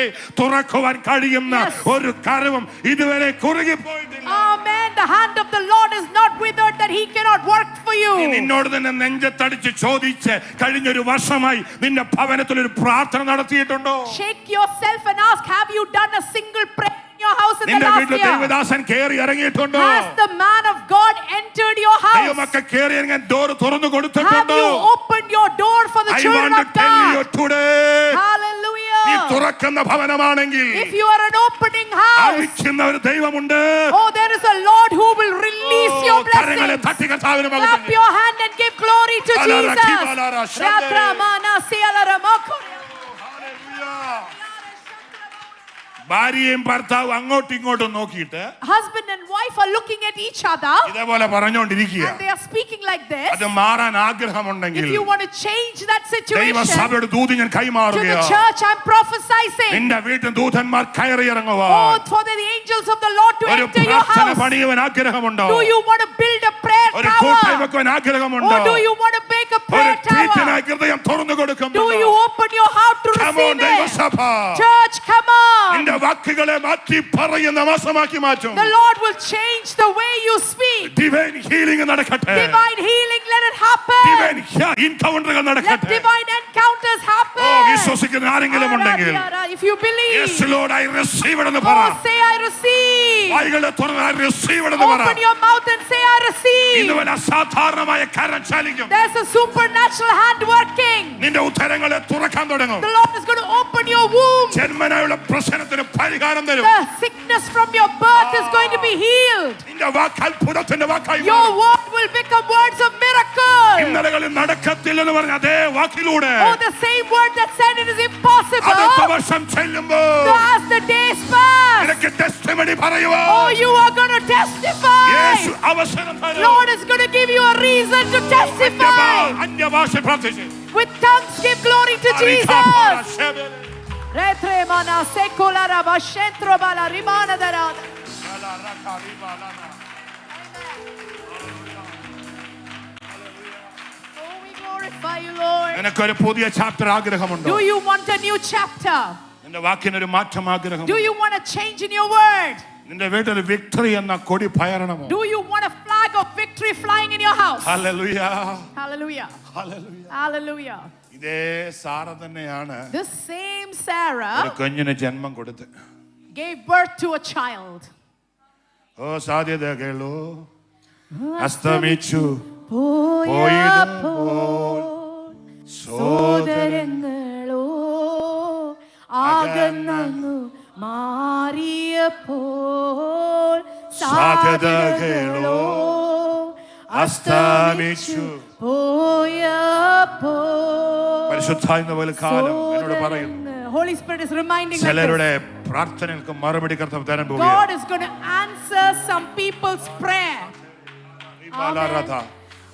Speaker 1: തുറക്കുവാൻ കഴിയുന്ന
Speaker 2: Yes.
Speaker 1: ഒരു കരവും ഇതുവരെ കുറുകിപ്പോയിട്ടില്ല.
Speaker 2: Amen. The hand of the Lord is not withered that he cannot work for
Speaker 1: നീ
Speaker 2: you.
Speaker 1: നിന്നോട് തന്നെ നെഞ്ചത്തടിച്ച് ചോദിച്ച് കഴിഞ്ഞൊരു വർഷമായി നിന്റെ ഭവനത്തിൽ ഒരു പ്രാർത്ഥന നടത്തിയിട്ടുണ്ടോ?
Speaker 2: Shake yourself and ask, have you done a single prayer in your house in the
Speaker 1: നിന്റെ
Speaker 2: last
Speaker 1: വീട്ടിൽ
Speaker 2: year?
Speaker 1: ദൈവദാസൻ കേറി ഇറങ്ങിയിട്ടുണ്ടോ?
Speaker 2: Has the man of God entered your house?
Speaker 1: ദൈവമക്കൾ കേറി ഇറങ്ങാൻ ഡോർ തുറന്നു
Speaker 2: Have
Speaker 1: കൊടുത്തിട്ടുണ്ടോ?
Speaker 2: you opened your door for the
Speaker 1: I
Speaker 2: children
Speaker 1: want
Speaker 2: of
Speaker 1: to tell you
Speaker 2: God?
Speaker 1: today, നീ
Speaker 2: Hallelujah.
Speaker 1: തുറക്കുന്ന ഭവനമാണെങ്കിൽ
Speaker 2: If you are an opening house,
Speaker 1: അഴിക്കുന്ന ഒരു ദൈവമുണ്ട്.
Speaker 2: oh, there is a Lord who will release your
Speaker 1: കരങ്ങളെ
Speaker 2: blessings.
Speaker 1: തട്ടി കർത്താവിന് മഹത്വം.
Speaker 2: Clap your hand and give glory to
Speaker 1: Alara
Speaker 2: Jesus.
Speaker 1: kibalara shande.
Speaker 2: Ratra mana sialara moko.
Speaker 1: ഭാര്യയും ഭർത്താവും അങ്ങോട്ടും ഇങ്ങോട്ടും നോക്കിയിട്ട്
Speaker 2: husband and wife are looking at each other
Speaker 1: ഇതേപോലെ പറഞ്ഞുകൊണ്ടിരിക്കുക.
Speaker 2: and they are speaking like this.
Speaker 1: അത് മാറാൻ ആഗ്രഹമുണ്ടെങ്കിൽ
Speaker 2: If you want to change that situation,
Speaker 1: ദൈവസഭയുടെ ദൂത് ഞാൻ
Speaker 2: to the
Speaker 1: കൈമാറുകയാണ്.
Speaker 2: church I'm prophesying.
Speaker 1: നിന്റെ വീട്ടിൽ ദൂതന്മാർ കയറി
Speaker 2: Oh,
Speaker 1: ഇറങ്ങുവാൻ
Speaker 2: for the angels of the Lord to
Speaker 1: ഒരു
Speaker 2: enter your
Speaker 1: പ്രാർത്ഥന
Speaker 2: house.
Speaker 1: പണിയുവാൻ ആഗ്രഹമുണ്ടോ?
Speaker 2: Do you want to build a prayer
Speaker 1: ഒരു കൂട്ടായ്മ
Speaker 2: tower?
Speaker 1: വെക്കുവാൻ ആഗ്രഹമുണ്ടോ?
Speaker 2: Or do you want to make a
Speaker 1: ഒരു
Speaker 2: prayer
Speaker 1: ട്രീറ്റിനായി
Speaker 2: tower?
Speaker 1: ഹൃദയം തുറന്നു
Speaker 2: Do you
Speaker 1: കൊടുക്കുന്നുണ്ടോ?
Speaker 2: open your heart to
Speaker 1: Come on,
Speaker 2: receive it?
Speaker 1: ദൈവസഭ.
Speaker 2: Church, come on.
Speaker 1: നിന്റെ വാക്കുകളെ മാറ്റി പറയുന്ന മാസമാക്കി മാറ്റും.
Speaker 2: The Lord will change the way you speak.
Speaker 1: Divine healing നടക്കട്ടെ.
Speaker 2: Divine healing, let it happen.
Speaker 1: Divine എൻകൗണ്ടറുകൾ
Speaker 2: Let
Speaker 1: നടക്കട്ടെ.
Speaker 2: divine encounters happen.
Speaker 1: ഓ, വിശ്വസിക്കുന്ന ആരെങ്കിലും ഉണ്ടെങ്കിൽ
Speaker 2: If you believe,
Speaker 1: Yes Lord, I receive it എന്ന് പറ.
Speaker 2: oh, say I receive.
Speaker 1: വായികളെ തുറന്ന് I receive it എന്ന് പറ.
Speaker 2: Open your mouth and say I receive.
Speaker 1: ഇന്നുവരെ അസാധാരണമായ കരം ചലിക്കും.
Speaker 2: There's a supernatural hand working.
Speaker 1: നിന്റെ ഉത്തരങ്ങളെ തുറക്കാൻ തുടങ്ങും.
Speaker 2: The Lord is going to open your womb.
Speaker 1: ജന്മനായുള്ള പ്രശ്നത്തിന് പരിഹാരം തരും.
Speaker 2: The sickness from your birth is going to be healed.
Speaker 1: നിന്റെ വാക്ക് അത്ഭുതത്തിന്റെ വാക്കായി
Speaker 2: Your
Speaker 1: മാറും.
Speaker 2: word will become words of miracle.
Speaker 1: ഇന്നലകളിൽ നടക്കത്തില്ലെന്ന് പറഞ്ഞ അതേ വാക്കിലൂടെ
Speaker 2: Oh, the same word that said it is impossible.
Speaker 1: അടുത്ത വർഷം ചെല്ലുമ്പോൾ
Speaker 2: So as the days pass,
Speaker 1: നിനക്ക് testimony പറയുവാൻ
Speaker 2: oh, you are going to testify.
Speaker 1: യേശു അവസരം തരും.
Speaker 2: Lord is going to give you a reason to testify.
Speaker 1: അന്യഭാഷ പ്രാർത്ഥിച്ച്
Speaker 2: With tongues give glory to Jesus. Retremana sekola rabashentro bala rimana darada. Oh, we glorify you, Lord.
Speaker 1: നിനക്കൊരു പുതിയ chapter ആഗ്രഹമുണ്ടോ?
Speaker 2: Do you want a new chapter?
Speaker 1: നിന്റെ വാക്കിനൊരു മാറ്റം ആഗ്രഹം?
Speaker 2: Do you want a change in your word?
Speaker 1: നിന്റെ വീട്ടിൽ victory എന്ന കൊടി പയറണമോ?
Speaker 2: Do you want a flag of victory flying in your house?
Speaker 1: Hallelujah,
Speaker 2: Hallelujah.
Speaker 1: Hallelujah.
Speaker 2: Hallelujah.
Speaker 1: ഇതേ Sara തന്നെയാണ്
Speaker 2: This same
Speaker 1: ഒരു
Speaker 2: Sarah
Speaker 1: കുഞ്ഞിന് ജന്മം കൊടുത്ത്.
Speaker 2: gave birth to a child.
Speaker 1: ഓ സാധ്യതകളോ അസ്തമിച്ചു
Speaker 2: പോയപ്പോൾ സോദരങ്ങളോ അകന്നു മാറിയപ്പോൾ സാധ്യതകളോ അസ്തമിച്ചു പോയപ്പോൾ
Speaker 1: പരിശുദ്ധാത്മാവ് പോലെ കാലം എന്നോട് പറയുന്നു.
Speaker 2: Holy Spirit is reminding us.
Speaker 1: ചിലരുടെ പ്രാർത്ഥനകൾക്ക് മറുപടി കർത്താവ് തരാൻ
Speaker 2: God
Speaker 1: പോകുകയാണ്.
Speaker 2: is going to answer some people's prayer.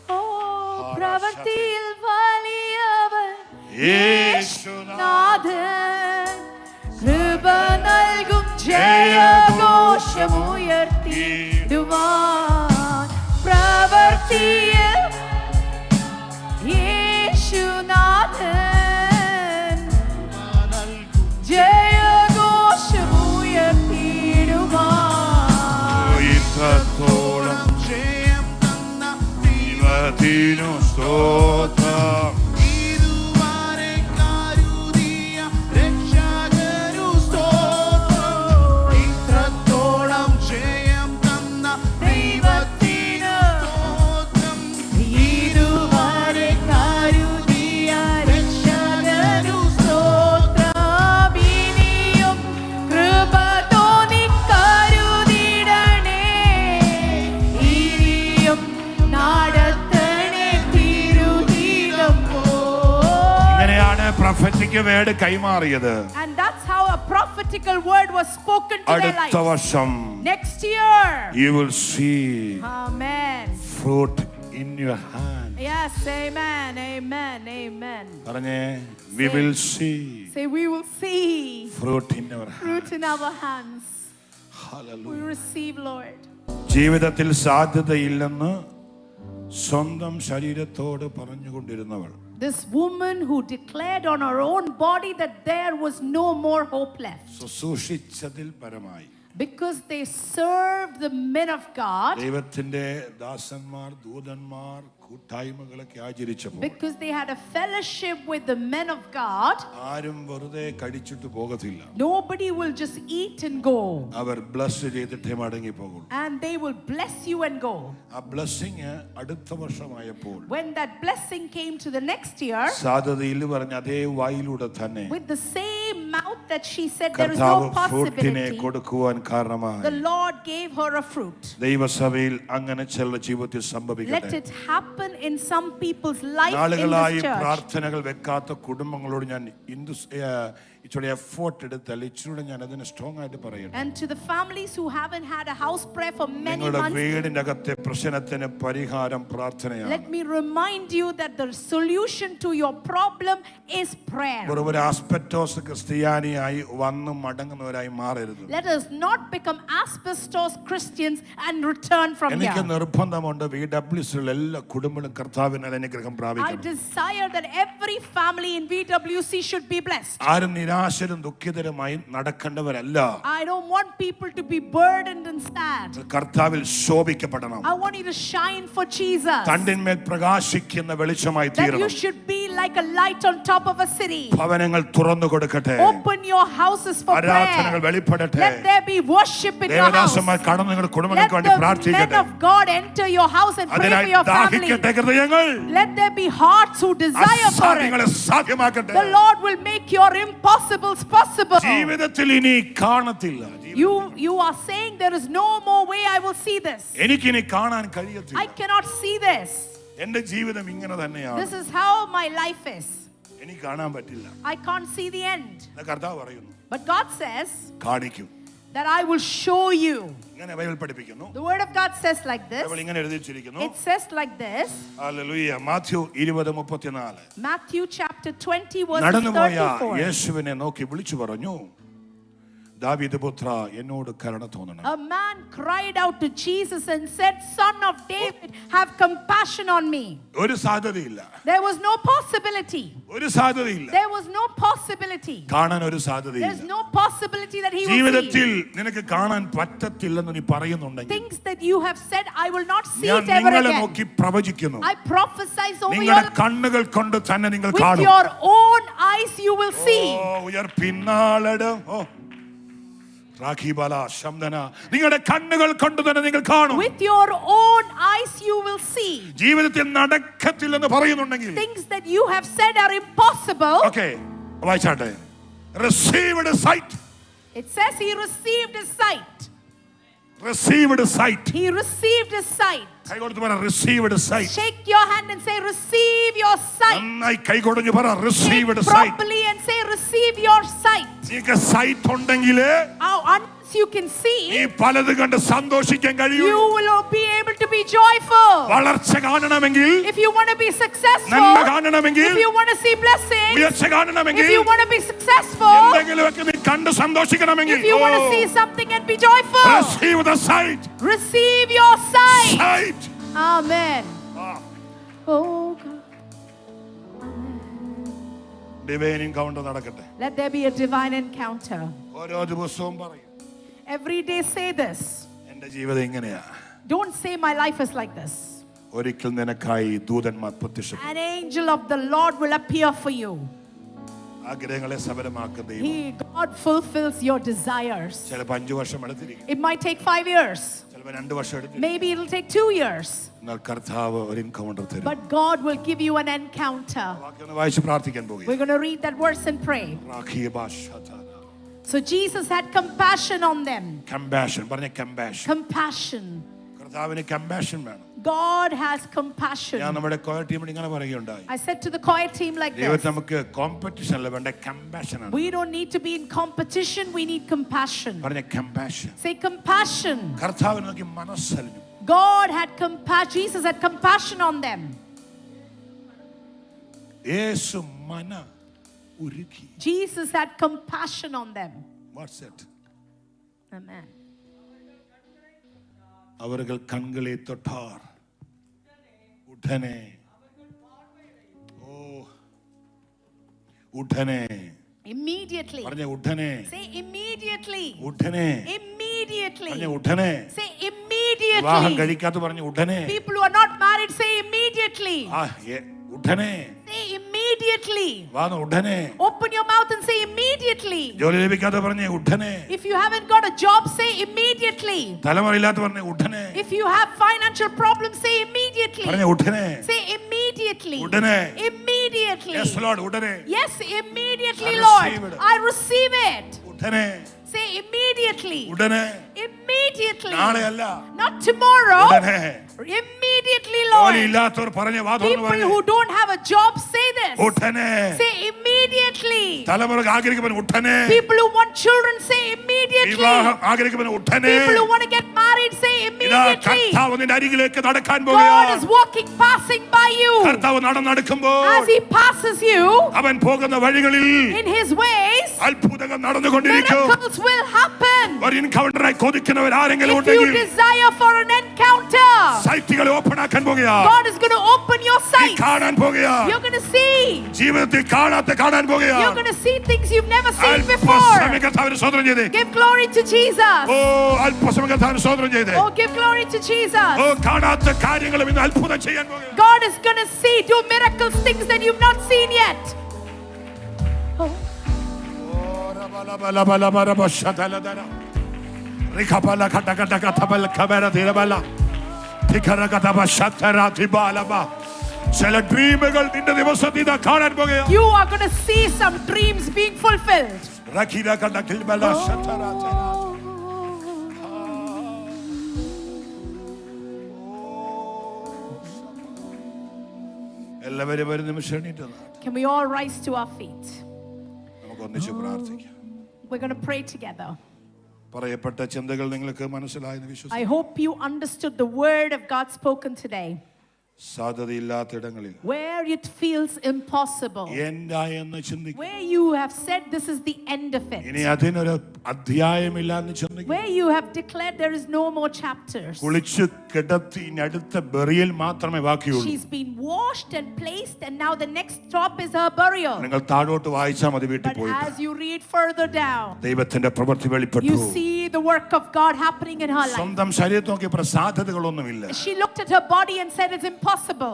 Speaker 2: Oh, പ്രവൃത്തിയിൽ വലിയവൻ യേശുനാഥൻ കൃപ നൽകും ജയഘോഷമുയർത്തിടുവാൻ പ്രവൃത്തിയിൽ യേശുനാഥൻ ജയഘോഷമുയർത്തിടുവാൻ
Speaker 1: ഇത്രത്തോളം ജയം തന്ന ദൈവത്തിനു സ്തോത്രം.
Speaker 5: ഇതുവരെ കരുതിയ രക്ഷകനു സ്തോത്രം. ഇത്രത്തോളം ജയം തന്ന ദൈവത്തിനു സ്തോത്രം.
Speaker 2: ഇതുവരെ കരുതിയ രക്ഷകനു സ്തോത്രം. ഇനിയും കൃപ തോന്നി കരുതിടണേ. ഇനിയും നടത്തണേ തിരുഹിതം പോലെ.
Speaker 1: ഇങ്ങനെയാണ് പ്രൊഫറ്റിക് വേർഡ് കൈമാറിയത്.
Speaker 2: And that's how a prophetical word was spoken to their
Speaker 1: അടുത്ത
Speaker 2: lives.
Speaker 1: വർഷം
Speaker 2: Next year.
Speaker 1: you will see
Speaker 2: Amen.
Speaker 1: fruit in your hand.
Speaker 2: Yes, amen, amen, amen.
Speaker 1: പറഞ്ഞേ we will see
Speaker 2: Say, we will see
Speaker 1: fruit in your hand.
Speaker 2: fruit in our hands. We
Speaker 1: Hallelujah.
Speaker 2: receive, Lord.
Speaker 1: ജീവിതത്തിൽ സാധ്യതയില്ലെന്ന് സ്വന്തം ശരീരത്തോട് പറഞ്ഞുകൊണ്ടിരുന്നവൾ
Speaker 2: This woman who declared on her own body that there was no more hope left
Speaker 1: ശുശ്രൂഷിച്ചതിൽ പരമായി
Speaker 2: because they served the men of God,
Speaker 1: ദൈവത്തിന്റെ ദാസന്മാർ ദൂതന്മാർ കൂട്ടായ്മകളൊക്കെ ആചരിച്ചപ്പോൾ
Speaker 2: because they had a fellowship with the men of God.
Speaker 1: ആരും വെറുതെ കഴിച്ചിട്ട് പോകത്തില്ല.
Speaker 2: Nobody will just eat and go,
Speaker 1: അവർ bless ചെയ്തിട്ടേ മടങ്ങി പോകുള്ളൂ.
Speaker 2: and they will bless you and go.
Speaker 1: ആ ബ്ലസ്സിങ് അടുത്ത വർഷമായപ്പോൾ
Speaker 2: When that blessing came to the next year,
Speaker 1: സാധ്യതയിൽ പറഞ്ഞ അതേ വായിലൂടെ തന്നെ
Speaker 2: with the same mouth that she said there is no
Speaker 1: കർത്താവ് ഫ്രൂട്ടിനെ
Speaker 2: possibility,
Speaker 1: കൊടുക്കുവാൻ കാരണമായി.
Speaker 2: the Lord gave her a fruit.
Speaker 1: ദൈവസഭയിൽ അങ്ങനെ ചില ജീവിതത്തിൽ
Speaker 2: Let
Speaker 1: സംഭവിക്കട്ടെ.
Speaker 2: it happen in some people's life in
Speaker 1: നാളുകളായി
Speaker 2: this church.
Speaker 1: പ്രാർത്ഥനകൾ വെക്കാത്ത കുടുംബങ്ങളോട് ഞാൻ ഇച്ചിരി എഫോർട്ട് എടുത്താൽ ഇച്ചിരി ഞാൻ അതിന് സ്ട്രോങ് ആയിട്ട് പറയട്ടെ.
Speaker 2: And to the families who haven't had a house prayer for many
Speaker 1: നിങ്ങളുടെ
Speaker 2: months,
Speaker 1: വീടിന്റെ അകത്തെ പ്രശ്നത്തിന് പരിഹാരം പ്രാർത്ഥനയാണ്.
Speaker 2: let me remind you that the solution to your problem is prayer.
Speaker 1: ഒരു ആസ്പെറ്റോസ് ക്രിസ്ത്യാനിയായി വന്ന് മടങ്ങുന്നവരായി മാറരുത്.
Speaker 2: Let us not become asbestos Christians and return from
Speaker 1: എനിക്ക്
Speaker 2: here.
Speaker 1: നിർബന്ധമുണ്ട് VWCയിലുള്ള എല്ലാ കുടുംബങ്ങളും കർത്താവിനാൽ അനുഗ്രഹം
Speaker 2: I
Speaker 1: പ്രാപിക്കണം.
Speaker 2: desire that every family in VWC should be blessed.
Speaker 1: ആരും നിരാശരും ദുഃഖിതരുമായി നടക്കേണ്ടവരല്ല.
Speaker 2: I don't want people to be burdened and sad.
Speaker 1: കർത്താവിൽ ശോഭിക്കപ്പെടണം.
Speaker 2: I want you to shine for Jesus.
Speaker 1: തണ്ടിന്മേൽ പ്രകാശിക്കുന്ന വെളിച്ചമായി
Speaker 2: That you
Speaker 1: തീരണം.
Speaker 2: should be like a light on top of a city.
Speaker 1: ഭവനങ്ങൾ തുറന്നു കൊടുക്കട്ടെ.
Speaker 2: Open your houses for
Speaker 1: ആരാധനകൾ
Speaker 2: prayer.
Speaker 1: വെളിപ്പെടട്ടെ.
Speaker 2: Let there be worship in your house.
Speaker 1: ദേവദാസന്മാർ കടന്നു നിങ്ങളുടെ
Speaker 2: Let
Speaker 1: കുടുംബങ്ങൾക്ക് വേണ്ടി
Speaker 2: the men
Speaker 1: പ്രാർത്ഥിക്കട്ടെ.
Speaker 2: of God enter your house and pray for
Speaker 1: അതിനായി
Speaker 2: your family.
Speaker 1: ദാഹിക്കട്ടെ ഹൃദയങ്ങൾ.
Speaker 2: Let there be hearts who desire for it.
Speaker 1: അസാധ്യങ്ങളെ സാധ്യമാക്കട്ടെ.
Speaker 2: The Lord will make your impossibles possible.
Speaker 1: ജീവിതത്തിൽ ഇനി കാണത്തില്ല.
Speaker 2: You are saying there is no more way I will see this.
Speaker 1: എനിക്കിനി കാണാൻ
Speaker 2: I
Speaker 1: കഴിയത്തില്ല.
Speaker 2: cannot see this.
Speaker 1: എന്റെ ജീവിതം ഇങ്ങനെ തന്നെയാണ്.
Speaker 2: This is how my life is.
Speaker 1: എനിക്ക് കാണാൻ പറ്റില്ല.
Speaker 2: I can't see the end.
Speaker 1: കർത്താവ് പറയുന്നു
Speaker 2: But God says
Speaker 1: കാണിക്കും.
Speaker 2: that I will show you.
Speaker 1: ഇങ്ങനെ ബൈബിൾ പഠിപ്പിക്കുന്നു.
Speaker 2: The word of God says like this.
Speaker 1: Bible ഇങ്ങനെ എഴുതി വെച്ചിരിക്കുന്നു.
Speaker 2: It says like this.
Speaker 1: Hallelujah. Mathew 20:34.
Speaker 2: Matthew chapter 20 verse
Speaker 1: നടന്നുപോയ
Speaker 2: 34.
Speaker 1: യേശുവിനെ നോക്കി വിളിച്ചു പറഞ്ഞു, ദാവീദ് പുത്ര എന്നോട് കരുണ തോന്നണം.
Speaker 2: A man cried out to Jesus and said, Son of David, have compassion on me.
Speaker 1: ഒരു സാധ്യതയില്ല.
Speaker 2: There was no possibility.
Speaker 1: ഒരു സാധ്യതയില്ല.
Speaker 2: There was no possibility.
Speaker 1: കാണാൻ ഒരു
Speaker 2: There's
Speaker 1: സാധ്യതയില്ല.
Speaker 2: no possibility that he will
Speaker 1: ജീവിതത്തിൽ
Speaker 2: see.
Speaker 1: നിനക്ക് കാണാൻ പറ്റത്തില്ലെന്ന് നീ പറയുന്നുണ്ടെങ്കിൽ
Speaker 2: Things that you have said, I will not see
Speaker 1: ഞാൻ
Speaker 2: it ever
Speaker 1: നിങ്ങളെ
Speaker 2: again.
Speaker 1: നോക്കി പ്രവചിക്കുന്നു.
Speaker 2: I prophesize over
Speaker 1: നിങ്ങളുടെ
Speaker 2: your
Speaker 1: കണ്ണുകൾ കൊണ്ട് തന്നെ നിങ്ങൾ
Speaker 2: with
Speaker 1: കാണും.
Speaker 2: your own eyes you will see.
Speaker 1: ഉയർപ്പിന്നാളടം രാഖിബല ശബ്ദന നിങ്ങളുടെ കണ്ണുകൾ കൊണ്ട് തന്നെ നിങ്ങൾ കാണും.
Speaker 2: With your own eyes you will see.
Speaker 1: ജീവിതത്തിൽ നടക്കത്തില്ലെന്ന് പറയുന്നുണ്ടെങ്കിൽ
Speaker 2: Things that you have said are impossible.
Speaker 1: Okay വായിച്ചാട്ടെ. Received sight.
Speaker 2: It says he received his sight.
Speaker 1: Received sight.
Speaker 2: He received his sight.
Speaker 1: കൈ കൊടുത്ത് പറ received sight.
Speaker 2: Shake your hand and say receive your sight.
Speaker 1: നന്നായി കൈ കൊടുത്ത് പറ
Speaker 2: Shake
Speaker 1: received sight.
Speaker 2: properly and say receive your sight.
Speaker 1: നിങ്ങൾക്ക് site ഉണ്ടെങ്കിൽ
Speaker 2: Unless you can see,
Speaker 1: ഈ പലത് കണ്ട് സന്തോഷിക്കാൻ
Speaker 2: you
Speaker 1: കഴിയും.
Speaker 2: will be able to be joyful.
Speaker 1: വളർച്ച കാണണമെങ്കിൽ,
Speaker 2: If you want to be successful,
Speaker 1: നന്മ കാണണമെങ്കിൽ,
Speaker 2: if you want to see blessings,
Speaker 1: ഉയർച്ച കാണണമെങ്കിൽ,
Speaker 2: if you want to be successful,
Speaker 1: എന്തെങ്കിലുമൊക്കെ നീ കണ്ട് സന്തോഷിക്കണമെങ്കിൽ,
Speaker 2: if you want to see something and be joyful,
Speaker 1: receive the sight.
Speaker 2: receive your sight.
Speaker 1: Sight.
Speaker 2: Amen. Oh God.
Speaker 1: Divine encounter നടക്കട്ടെ.
Speaker 2: Let there be a divine encounter.
Speaker 1: ഓരോ ദിവസവും പറയും,
Speaker 2: Every day say this.
Speaker 1: എന്റെ ജീവിതം ഇങ്ങനെയാ.
Speaker 2: Don't say my life is like this.
Speaker 1: ഒരിക്കൽ നിനക്കായി ദൂതന്മാർ പ്രത്യക്ഷപ്പെടും.
Speaker 2: An angel of the Lord will appear for you.
Speaker 1: ആഗ്രഹങ്ങളെ സഫലമാക്കുന്ന ദൈവം.
Speaker 2: God fulfills your desires.
Speaker 1: ചിലപ്പോൾ 5 വർഷം എടുത്തിരിക്കും,
Speaker 2: It might take 5 years.
Speaker 1: ചിലപ്പോൾ 2 വർഷം എടുത്തിരിക്കും.
Speaker 2: Maybe it'll take 2 years.
Speaker 1: എന്നാൽ കർത്താവ് ഒരു എൻകൗണ്ടർ തരും.
Speaker 2: But God will give you an encounter.
Speaker 1: വാക്യം ഒന്ന് വായിച്ച് പ്രാർത്ഥിക്കാൻ പോകുക.
Speaker 2: We're going to read that verse and pray. So Jesus had compassion on them.
Speaker 1: Compassion. പറഞ്ഞ compassion.
Speaker 2: Compassion.
Speaker 1: കർത്താവിന് compassion വേണം.
Speaker 2: God has compassion.
Speaker 1: ഞാൻ നമ്മുടെ കോയർ ടീമിന് ഇങ്ങനെ പറയുകയുണ്ടായി.
Speaker 2: I said to the choir team like
Speaker 1: ദൈവത്തെ
Speaker 2: this.
Speaker 1: നമുക്ക് കോമ്പറ്റീഷൻ അല്ല വേണ്ട, compassion ആണ്.
Speaker 2: We don't need to be in competition. We need compassion.
Speaker 1: പറഞ്ഞ compassion.
Speaker 2: Say compassion.
Speaker 1: കർത്താവിന് നോക്കി മനസ്സലിഞ്ഞു.
Speaker 2: God had compassion. Jesus had compassion on them.
Speaker 1: യേശു മന ഉരുകി.
Speaker 2: Jesus had compassion on them.
Speaker 1: What's it?
Speaker 2: Amen.
Speaker 1: അവர்கள் കண்களை தொட்டார். ഉടനെ ഉടനെ.
Speaker 2: Immediately.
Speaker 1: പറഞ്ഞ ഉടനെ.
Speaker 2: Say immediately.
Speaker 1: ഉടനെ.
Speaker 2: Immediately.
Speaker 1: പറഞ്ഞ ഉടനെ.
Speaker 2: Say
Speaker 1: വിവാഹം
Speaker 2: immediately.
Speaker 1: കഴിക്കാത്ത പറഞ്ഞ ഉടനെ.
Speaker 2: People who are not married say immediately.
Speaker 1: ഉടനെ.
Speaker 2: Say immediately.
Speaker 1: വാ ഉടനെ.
Speaker 2: Open your mouth and say immediately.
Speaker 1: ജോലി ലഭിക്കാത്ത പറഞ്ഞ ഉടനെ.
Speaker 2: If you haven't got a job, say immediately.
Speaker 1: തലമുറയില്ലാത്ത പറഞ്ഞ ഉടനെ.
Speaker 2: If you have financial problems, say immediately.
Speaker 1: പറഞ്ഞ ഉടനെ.
Speaker 2: Say immediately.
Speaker 1: ഉടനെ.
Speaker 2: Immediately.
Speaker 1: Yes Lord, ഉടനെ.
Speaker 2: Yes, immediately,
Speaker 1: I
Speaker 2: Lord.
Speaker 1: receive it.
Speaker 2: I receive it.
Speaker 1: ഉടനെ.
Speaker 2: Say immediately.
Speaker 1: ഉടനെ.
Speaker 2: Immediately.
Speaker 1: നാളെയല്ല.
Speaker 2: Not tomorrow.
Speaker 1: ഉടനെ.
Speaker 2: Immediately. immediately,
Speaker 1: ജോലി
Speaker 2: Lord.
Speaker 1: ഇല്ലാത്തവർ പറഞ്ഞ വാദം
Speaker 2: People who don't have a job say this.
Speaker 1: ഉടനെ
Speaker 2: Say immediately.
Speaker 1: തലമുറ ആഗ്രഹിക്കുന്നവൻ ഉടനെ
Speaker 2: People who want children say immediately.
Speaker 1: വിവാഹം ആഗ്രഹിക്കുന്നവൻ ഉടനെ
Speaker 2: People who want to get married say
Speaker 1: ഇതാ
Speaker 2: immediately.
Speaker 1: കർത്താവ് നിന്റെ അരികിലേക്ക് നടക്കാൻ
Speaker 2: God
Speaker 1: പോകുകയാണ്.
Speaker 2: is walking, passing by you.
Speaker 1: കർത്താവ് നടന്നെടുക്കുമ്പോൾ
Speaker 2: As He passes you
Speaker 1: അവൻ പോകുന്ന വഴികളിൽ
Speaker 2: in His ways,
Speaker 1: അത്ഭുതങ്ങൾ നടന്നുകൊണ്ടിരിക്കും.
Speaker 2: miracles will happen.
Speaker 1: ഒരു എൻകൗണ്ടറായി കൊതിക്കുന്നവർ ആരെങ്കിലും
Speaker 2: If you
Speaker 1: ഉണ്ടെങ്കിൽ
Speaker 2: desire for an encounter,
Speaker 1: സൈറ്റുകളെ ഓപ്പൺ ആക്കാൻ പോകുകയാ.
Speaker 2: God is going to open your
Speaker 1: നീ
Speaker 2: sight.
Speaker 1: കാണാൻ പോകുകയാ.
Speaker 2: You're going to see.
Speaker 1: ജീവിതത്തിൽ കാണാൻ പോകുകയാ.
Speaker 2: You're going to see things you've never seen before.
Speaker 1: അല്പസമയം കർത്താവിന് സ്തോത്രം ചെയ്തേ.
Speaker 2: Give glory to Jesus.
Speaker 1: ഓ അല്പസമയം കർത്താവിന് സ്തോത്രം ചെയ്തേ.
Speaker 2: Oh, give glory to Jesus.
Speaker 1: ഓ കാണാത്ത കാര്യങ്ങളും ഇന്ന് അത്ഭുതം ചെയ്യാൻ പോകുകയാ.
Speaker 2: God is going to see, do miracles, things that you've not seen yet. Oh.
Speaker 1: ചില ഡ്രീമുകൾ നിന്റെ ദിവസത്തിൽ ഇതാ കാണാൻ പോകുകയാ.
Speaker 2: You are going to see some dreams being fulfilled.
Speaker 1: എല്ലാവരും ഒരു നിമിഷം എണീറ്റ്
Speaker 2: Can we all rise to our feet?
Speaker 1: നമുക്ക് ഒന്നിച്ച് പ്രാർത്ഥിക്കാം.
Speaker 2: We're going to pray together.
Speaker 1: പറയപ്പെട്ട ചിന്തകൾ നിങ്ങൾക്ക് മനസ്സിലായെന്ന് വിശ്വസിക്കുന്നു.
Speaker 2: I hope you understood the word of God spoken today.
Speaker 1: സാധ്യതയില്ലാത്തിടങ്ങളിൽ
Speaker 2: Where it feels impossible,
Speaker 1: എന്താ എന്ന് ചിന്തിക്കും.
Speaker 2: where you have said this is the end of
Speaker 1: ഇനി
Speaker 2: it,
Speaker 1: അതിനൊരു അധ്യായമില്ല എന്ന് ചിന്തിക്കും.
Speaker 2: where you have declared there is no more chapters.
Speaker 1: കുളിച്ച് കിടത്തി ഇനി അടുത്ത ബെറിയൽ മാത്രമേ ബാക്കിയുള്ളൂ.
Speaker 2: She's been washed and placed, and now the next stop is her burial.
Speaker 1: നിങ്ങൾ താഴോട്ട് വായിച്ചാൽ മതി വീട്ടിൽ
Speaker 2: But
Speaker 1: പോയിട്ട്.
Speaker 2: as you read further down,
Speaker 1: ദൈവത്തിന്റെ പ്രവൃത്തി വെളിപ്പെട്ടു.
Speaker 2: you see the work of God happening in her life.
Speaker 1: സ്വന്തം ശരീരത്തെ നോക്കിയപ്പോൾ സാധ്യതകളൊന്നുമില്ല.
Speaker 2: She looked at her body and said it's impossible.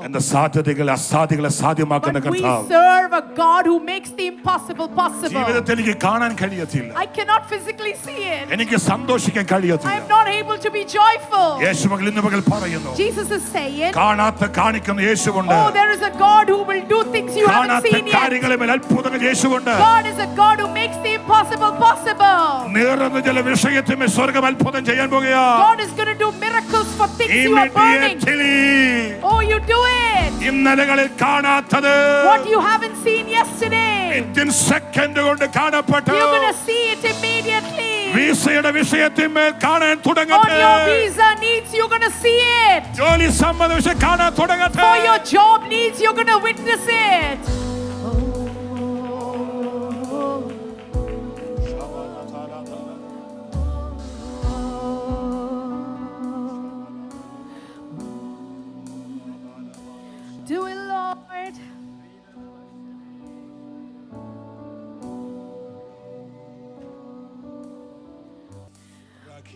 Speaker 1: എന്റെ സാധ്യതകൾ അസാധ്യങ്ങളെ സാധ്യമാക്കുന്ന
Speaker 2: But we
Speaker 1: കർത്താവ്.
Speaker 2: serve a God who makes the impossible possible.
Speaker 1: ജീവിതത്തിൽ എനിക്ക് കാണാൻ കഴിയത്തില്ല.
Speaker 2: I cannot physically see it.
Speaker 1: എനിക്ക് സന്തോഷിക്കാൻ
Speaker 2: I
Speaker 1: കഴിയത്തില്ല.
Speaker 2: am not able to be joyful.
Speaker 1: യേശു മകൾ ഇന്ന് പകൽ പറയുന്നു,
Speaker 2: Jesus is saying,
Speaker 1: കാണാത്ത കാണിക്കുന്ന യേശുവുണ്ട്.
Speaker 2: oh, there is a God who will do things you haven't
Speaker 1: കാണാത്ത
Speaker 2: seen yet.
Speaker 1: കാര്യങ്ങളെ മേൽ അത്ഭുതങ്ങൾ യേശുവുണ്ട്.
Speaker 2: God is a God who makes the impossible possible.
Speaker 1: നീറുന്ന ചില വിഷയത്തിൽ സ്വർഗ്ഗം അത്ഭുതം ചെയ്യാൻ പോകുകയാ.
Speaker 2: God is going to do miracles for things you are burning.
Speaker 1: Immediately.
Speaker 2: Oh, you do it.
Speaker 1: ഇന്നലകളിൽ കാണാത്തത്
Speaker 2: What you haven't seen yesterday,
Speaker 1: within second കൊണ്ട് കാണപ്പെട്ടു.
Speaker 2: you're going to see it immediately.
Speaker 1: വിസയുടെ വിഷയത്തിന്മേൽ കാണാൻ
Speaker 2: On
Speaker 1: തുടങ്ങട്ടെ.
Speaker 2: your visa needs, you're going to see it.
Speaker 1: ജോലി സംബന്ധ വിഷയം കാണാൻ തുടങ്ങട്ടെ.
Speaker 2: For your job needs, you're going to witness it. Do it, Lord.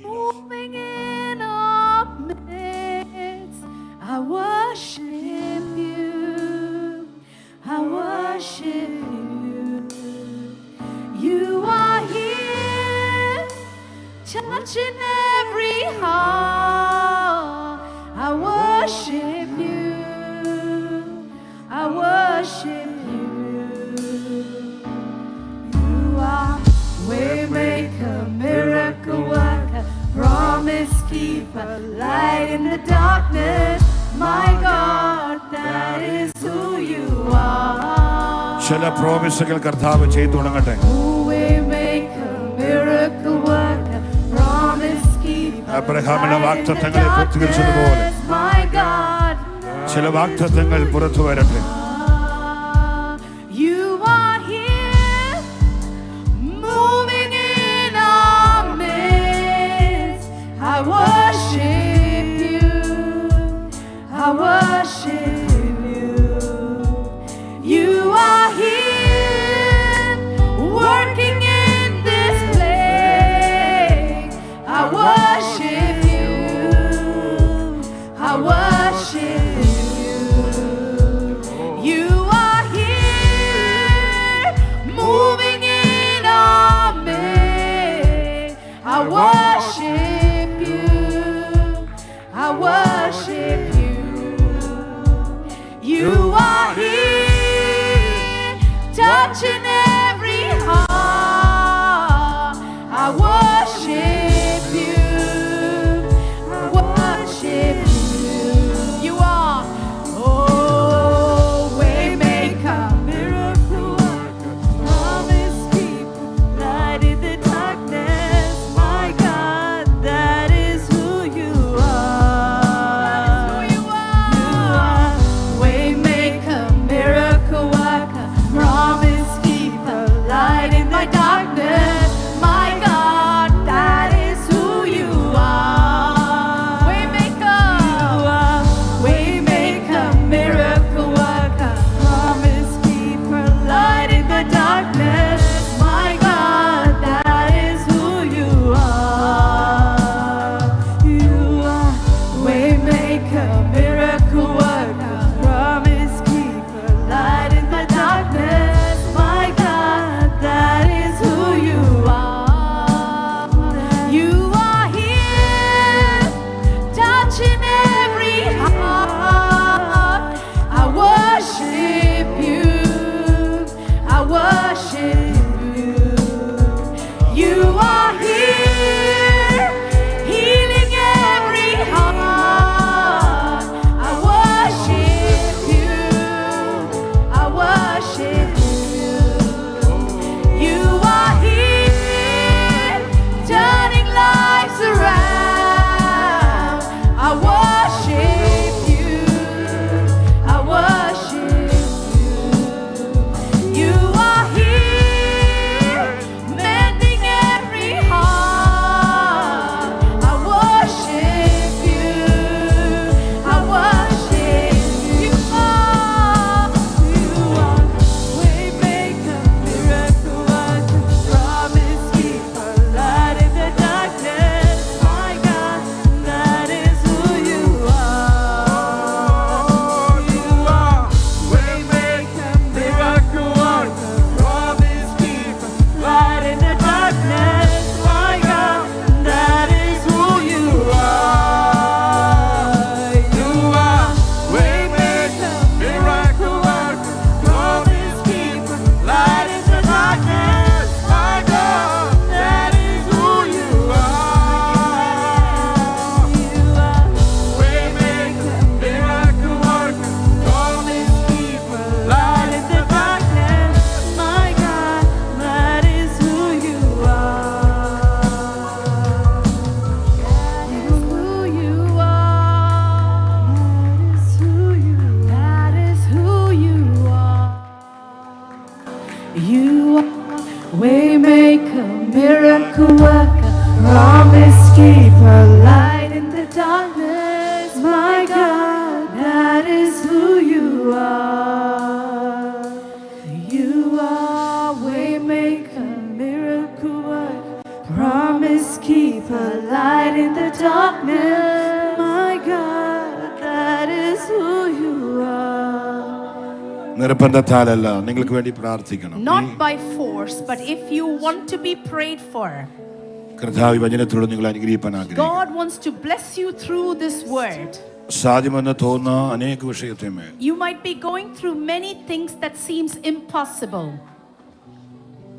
Speaker 2: Moving in our midst, I worship you. I worship you. You are here, touching every heart. I worship you. I worship you. You are waymaker, miracle worker, promise keeper, light in the darkness. My God, that is who you are.
Speaker 1: ചില പ്രോമിസുകൾ കർത്താവ് ചെയ്തു തുടങ്ങട്ടെ.
Speaker 2: Waymaker, miracle worker, promise keeper,
Speaker 1: അബ്രഹാമിന്റെ
Speaker 2: light in the
Speaker 1: വാഗ്ദത്തങ്ങളെ പൂർത്തീകരിച്ചതുപോലെ
Speaker 2: darkness. My God,
Speaker 1: ചില വാഗ്ദത്തങ്ങൾ പുറത്തു വരട്ടെ.
Speaker 2: you are here, moving in our midst. I worship you. I worship you. You are here, working in this place. I worship you. I worship you. miracle worker, promise keeper, light in the darkness. My God, that is who you are. You are waymaker, miracle worker, promise keeper, light in the darkness. My God, that is who you are.
Speaker 1: നിർബന്ധത്താലല്ല, നിങ്ങൾക്ക് വേണ്ടി പ്രാർത്ഥിക്കണം.
Speaker 2: Not by force, but if you want to be prayed for.
Speaker 1: കർത്താവ് വചനത്തിലൂടെ നിങ്ങൾ അനുഗ്രഹിക്കാൻ ആഗ്രഹിക്കുന്നു.
Speaker 2: God wants to bless you through this word.
Speaker 1: സാധ്യമെന്ന് തോന്നുന്ന അനേക വിഷയത്തെ
Speaker 2: You might be going through many things that seems impossible.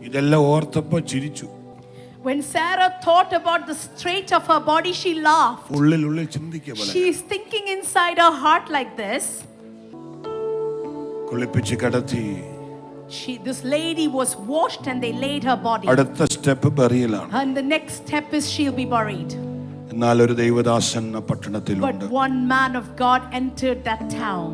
Speaker 1: ഇതെല്ലാം ഓർത്തപ്പോൾ ചിരിച്ചു.
Speaker 2: When Sarah thought about the straight of her body, she laughed.
Speaker 1: ഉള്ളിൽ ചിന്തിക്കുക പോലെ.
Speaker 2: She is thinking inside her heart like this.
Speaker 1: കുളിപ്പിച്ച് കിടത്തി.
Speaker 2: This lady was washed and they laid her body.
Speaker 1: അടുത്ത step ബറിയലാണ്.
Speaker 2: And the next step is she'll be buried.
Speaker 1: എന്നാൽ ഒരു ദൈവദാസൻ പട്ടണത്തിലുണ്ട്.
Speaker 2: But one man of God entered that town.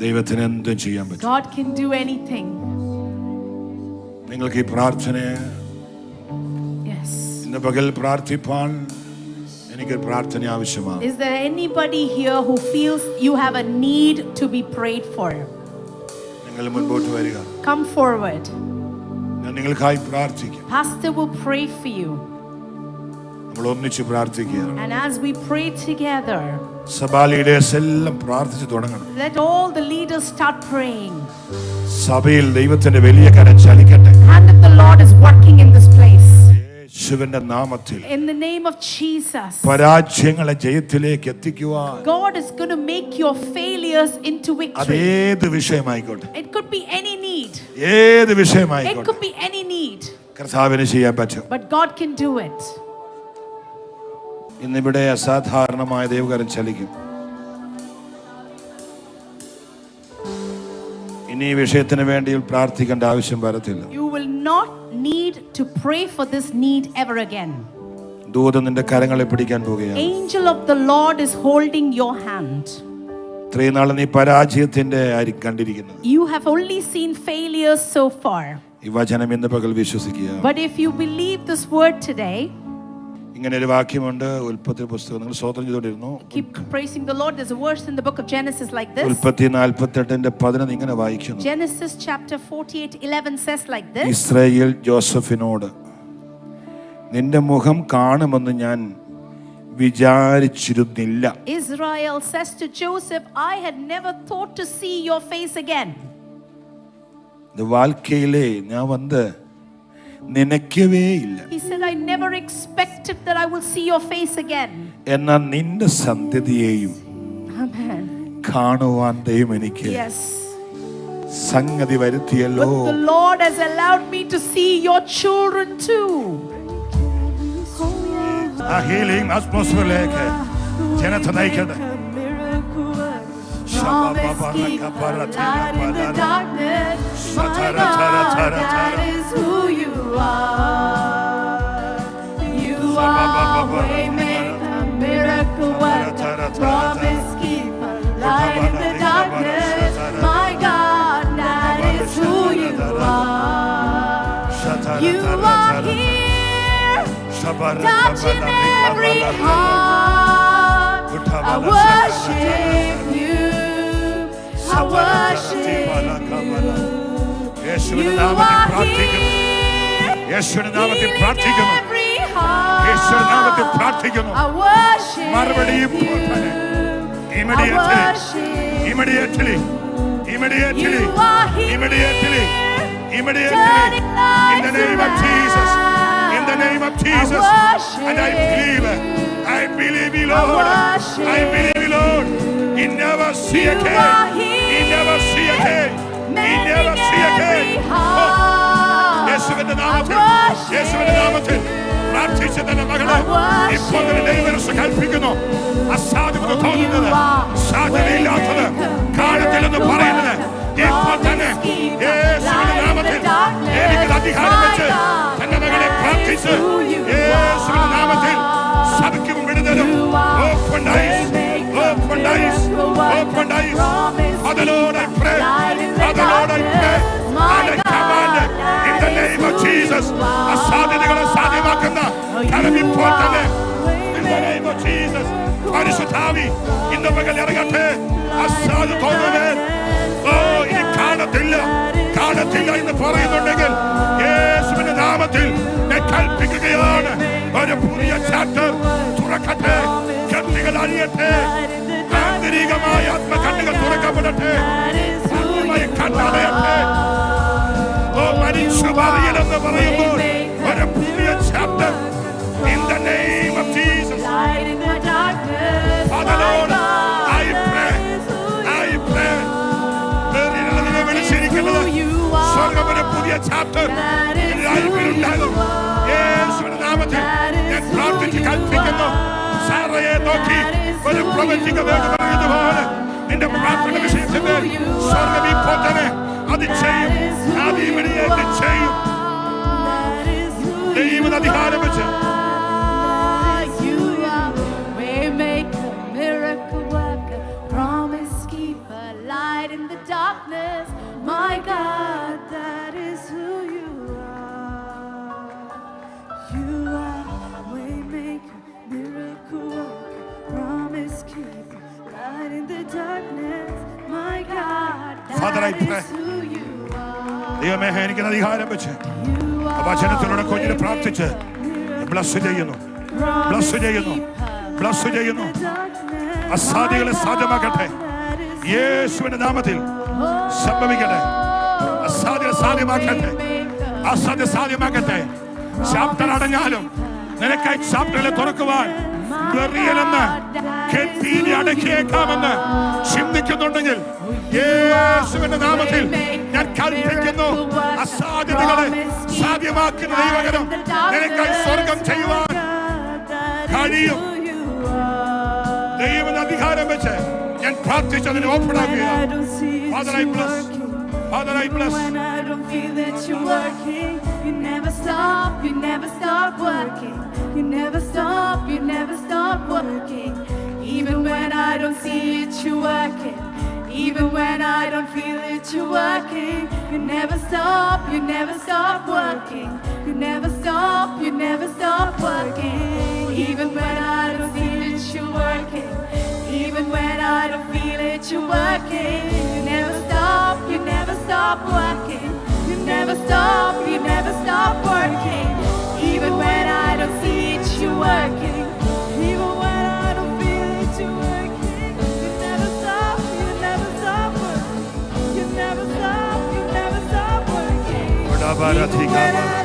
Speaker 1: ദൈവത്തിന് എന്തും ചെയ്യാൻ പറ്റും.
Speaker 2: God can do anything.
Speaker 1: നിങ്ങൾക്ക് ഈ പ്രാർത്ഥനയെ
Speaker 2: Yes.
Speaker 1: ഇന്ന് പകൽ പ്രാർത്ഥിപ്പാൻ എനിക്കൊരു പ്രാർത്ഥന ആവശ്യമാണ്.
Speaker 2: Is there anybody here who feels you have a need to be prayed for?
Speaker 1: നിങ്ങൾ മുൻപോട്ട് വരിക.
Speaker 2: Come forward.
Speaker 1: ഞാൻ നിങ്ങൾക്കായി പ്രാർത്ഥിക്കും.
Speaker 2: Pastor will pray for you.
Speaker 1: നമ്മൾ ഒന്നിച്ച് പ്രാർത്ഥിക്കുകയാണ്.
Speaker 2: And as we pray together,
Speaker 1: സഭാ ലീഡേഴ്സ് എല്ലാം പ്രാർത്ഥിച്ചു തുടങ്ങണം.
Speaker 2: let all the leaders start praying.
Speaker 1: സഭയിൽ ദൈവത്തിന്റെ വലിയ കരം ചലിക്കട്ടെ.
Speaker 2: Hand of the Lord is working in this place.
Speaker 1: യേശുവിന്റെ നാമത്തിൽ
Speaker 2: In the name of Jesus.
Speaker 1: പരാജയങ്ങളെ ജയത്തിലേക്ക് എത്തിക്കുവാൻ
Speaker 2: God is going to make your failures into victory.
Speaker 1: അതേത് വിഷയമായിക്കോട്ടെ.
Speaker 2: It could be any need.
Speaker 1: ഏത്
Speaker 2: It
Speaker 1: വിഷയമായിക്കോട്ടെ.
Speaker 2: could be any need.
Speaker 1: കർത്താവിന് ചെയ്യാൻ പറ്റും.
Speaker 2: But God can do it.
Speaker 1: ഇന്നിവിടെ അസാധാരണമായ ദൈവകരം ചലിക്കും. ഇനി ഈ വിഷയത്തിന് വേണ്ടി പ്രാർത്ഥിക്കേണ്ട ആവശ്യം വരത്തില്ല.
Speaker 2: You will not need to pray for this need ever again.
Speaker 1: ദൂതൻ നിന്റെ കരങ്ങളെ പിടിക്കാൻ പോവുകയാണ്.
Speaker 2: Angel of the Lord is holding your hand.
Speaker 1: ഇത്രയും നാൾ നീ പരാജയത്തിന്റെ കണ്ടിരിക്കുന്നത്.
Speaker 2: You have only seen failures so far.
Speaker 1: ഈ വചനം ഇന്ന് പകൽ വിശ്വസിക്കുക.
Speaker 2: But if you believe this word today,
Speaker 1: ഇങ്ങനെ ഒരു വാക്യമുണ്ട് ഉൽപ്പത്തി പുസ്തകം. നിങ്ങൾ സ്തോത്രം ചെയ്തുകൊണ്ടിരുന്നു.
Speaker 2: keep praising the Lord. There's a verse in the book of Genesis like this.
Speaker 1: ഉൽപ്പത്തി 48:11 ഇങ്ങനെ വായിക്കുന്നു.
Speaker 2: Genesis chapter 48:11 says like this.
Speaker 1: Israel ജോസഫിനോട് നിന്റെ മുഖം കാണുമെന്ന് ഞാൻ വിചാരിച്ചിരുന്നില്ല.
Speaker 2: Israel says to Joseph, I had never thought to see your face again.
Speaker 1: வாழ்க்கையிலே ഞാൻ വന്ന് നിനക്കവേ ഇല്ല.
Speaker 2: He said, I never expected that I will see your face again.
Speaker 1: എന്നാൽ നിന്റെ സന്തതിയെയും
Speaker 2: Amen.
Speaker 1: കാണുവാൻ ദൈവം എനിക്ക്
Speaker 2: Yes.
Speaker 1: സംഗതി വരുത്തിയല്ലോ.
Speaker 2: But the Lord has allowed me to see your children too.
Speaker 1: ആ ഹീലിംഗ് അറ്റ്മോസ്ഫിയറിലേക്ക് ജനത്തെ നയിക്കട്ടെ.
Speaker 2: Promise keeper, light in the darkness. My God, that is who you are. You are waymaker, miracle worker, promise keeper, light in the darkness. My God, that is who you are. You are here, touching every heart. I worship you. I worship you.
Speaker 1: യേശുവിന്റെ
Speaker 2: You
Speaker 1: നാമത്തിൽ
Speaker 2: are
Speaker 1: പ്രാർത്ഥിക്കുന്നു.
Speaker 2: here,
Speaker 1: യേശുവിന്റെ നാമത്തിൽ
Speaker 2: healing
Speaker 1: പ്രാർത്ഥിക്കുന്നു.
Speaker 2: every heart.
Speaker 1: യേശുവിന്റെ നാമത്തിൽ പ്രാർത്ഥിക്കുന്നു.
Speaker 2: I worship
Speaker 1: മറുപടി
Speaker 2: you.
Speaker 1: ഇപ്പോൾ തന്നെ.
Speaker 2: I
Speaker 1: Immediately.
Speaker 2: worship
Speaker 1: Immediately. Immediately.
Speaker 2: You are here,
Speaker 1: Immediately. Immediately.
Speaker 2: turning
Speaker 1: In the name of
Speaker 2: lives
Speaker 1: Jesus.
Speaker 2: around.
Speaker 1: In the name of Jesus.
Speaker 2: I worship
Speaker 1: And I believe. I believe you, Lord.
Speaker 2: worship
Speaker 1: I believe you, Lord. He never see
Speaker 2: You
Speaker 1: again.
Speaker 2: are
Speaker 1: He never see again. He never
Speaker 2: mending
Speaker 1: see
Speaker 2: every
Speaker 1: again.
Speaker 2: heart.
Speaker 1: യേശുവിന്റെ നാമത്തിൽ
Speaker 2: I worship
Speaker 1: യേശുവിന്റെ നാമത്തിൽ പ്രാർത്ഥിച്ച തന്നെ മകളെ
Speaker 2: I worship
Speaker 1: ഇപ്പോൾ തന്നെ ദൈവം കൽപ്പിക്കുന്നു. അസാധ്യമെന്ന് തോന്നുന്നത് സാധ്യതയില്ലാത്തത് കാണത്തില്ലെന്ന് പറയുന്നത് ഇപ്പോൾ തന്നെ യേശുവിന്റെ നാമത്തിൽ എനിക്ക് അധികാരം വെച്ച് തന്റെ മകളെ പ്രാർത്ഥിച്ച് യേശുവിന്റെ നാമത്തിൽ സഭയ്ക്കും വിടുതലും open eyes, open eyes, open eyes. Father Lord, I pray. Father Lord, I pray. ആത്മാവി ഇന്ന് പകൽ ഇറങ്ങട്ടെ. അസാധു തോന്നുന്നത് ഓ ഇനി കാണത്തില്ല എന്ന് പറയുന്നുണ്ടെങ്കിൽ യേശുവിന്റെ നാമത്തിൽ ഞാൻ കൽപ്പിക്കുകയാണ്, ഒരു പുതിയ ചാപ്റ്റർ തുറക്കട്ടെ. കണ്ണുകൾ അഴിയട്ടെ, ആന്തരികമായ ആത്മകണ്ണുകൾ തുറക്കപ്പെടട്ടെ, കണ്ണടയട്ടെ. ഓ മരിച്ചു പറയലെന്ന് പറയുമ്പോൾ ഒരു പുതിയ chapter in the name of Jesus. Father Lord, I pray വേറിലുള്ളതിനെ വിളിച്ചിരിക്കുന്നത് സ്വർഗ്ഗത്തിന്റെ പുതിയ ചാപ്റ്റർ ഉണ്ടാകും. യേശുവിന്റെ നാമത്തിൽ ഞാൻ പ്രാർത്ഥിച്ച് കൽപ്പിക്കുന്നു. സാറയെ നോക്കി ഒരു പ്രവചിക വേദം പറയുന്നതുപോലെ നിന്റെ പ്രാർത്ഥന വിഷയത്തിന് സ്വർഗ്ഗം ഇപ്പോൾ തന്നെ അത് ചെയ്യും. ആദിമണിയെ ചെയ്യും. ദൈവം അധികാരം വെച്ച്
Speaker 2: in the darkness, my God, that is who you are. You are waymaker, miracle worker, promise keeper, light in the darkness, my God,
Speaker 1: Father, I
Speaker 2: that
Speaker 1: pray.
Speaker 2: is who you are.
Speaker 1: ദൈവമേ എനിക്ക് അധികാരം വെച്ച് വചനത്തിലൂടെ കുഞ്ഞിനെ പ്രാർത്ഥിച്ച് bless ചെയ്യുന്നു. അസാധ്യങ്ങളെ സാധ്യമാക്കട്ടെ. യേശുവിന്റെ നാമത്തിൽ സംഭവിക്കട്ടെ. അസാധ്യ സാധ്യമാക്കട്ടെ. ചാപ്റ്റർ അടഞ്ഞാലും നിനക്കായി ചാപ്റ്ററിലെ തുറക്കുവാൻ വെറിയലെന്ന് കെട്ടിയിലെ അടക്കിയേക്കാമെന്ന് ചിന്തിക്കുന്നുണ്ടെങ്കിൽ യേശുവിന്റെ നാമത്തിൽ ഞാൻ കൽപ്പിക്കുന്നു. അസാധ്യതകളെ സാധ്യമാക്കുന്ന ദൈവകരം നിനക്കായി സ്വർഗം ചെയ്യുവാൻ കഴിയും. ദൈവത്തിന്റെ അധികാരം വെച്ച് ഞാൻ പ്രാർത്ഥിച്ചതിന് ഓപ്പണാക്കുകയാണ്. Father, I bless.
Speaker 2: When I don't feel that you're working, you never stop working. You never stop working. Even when I don't see it, you're working. Even when I don't feel it, you're working. You never stop working. You never stop working. Even when I don't feel it, you're working. Even when I don't feel it, you're working. You never stop working. You never stop working. Even when I don't see it, you're working. Even when I don't feel it, you're working. You never stop working. You never stop working. Even when I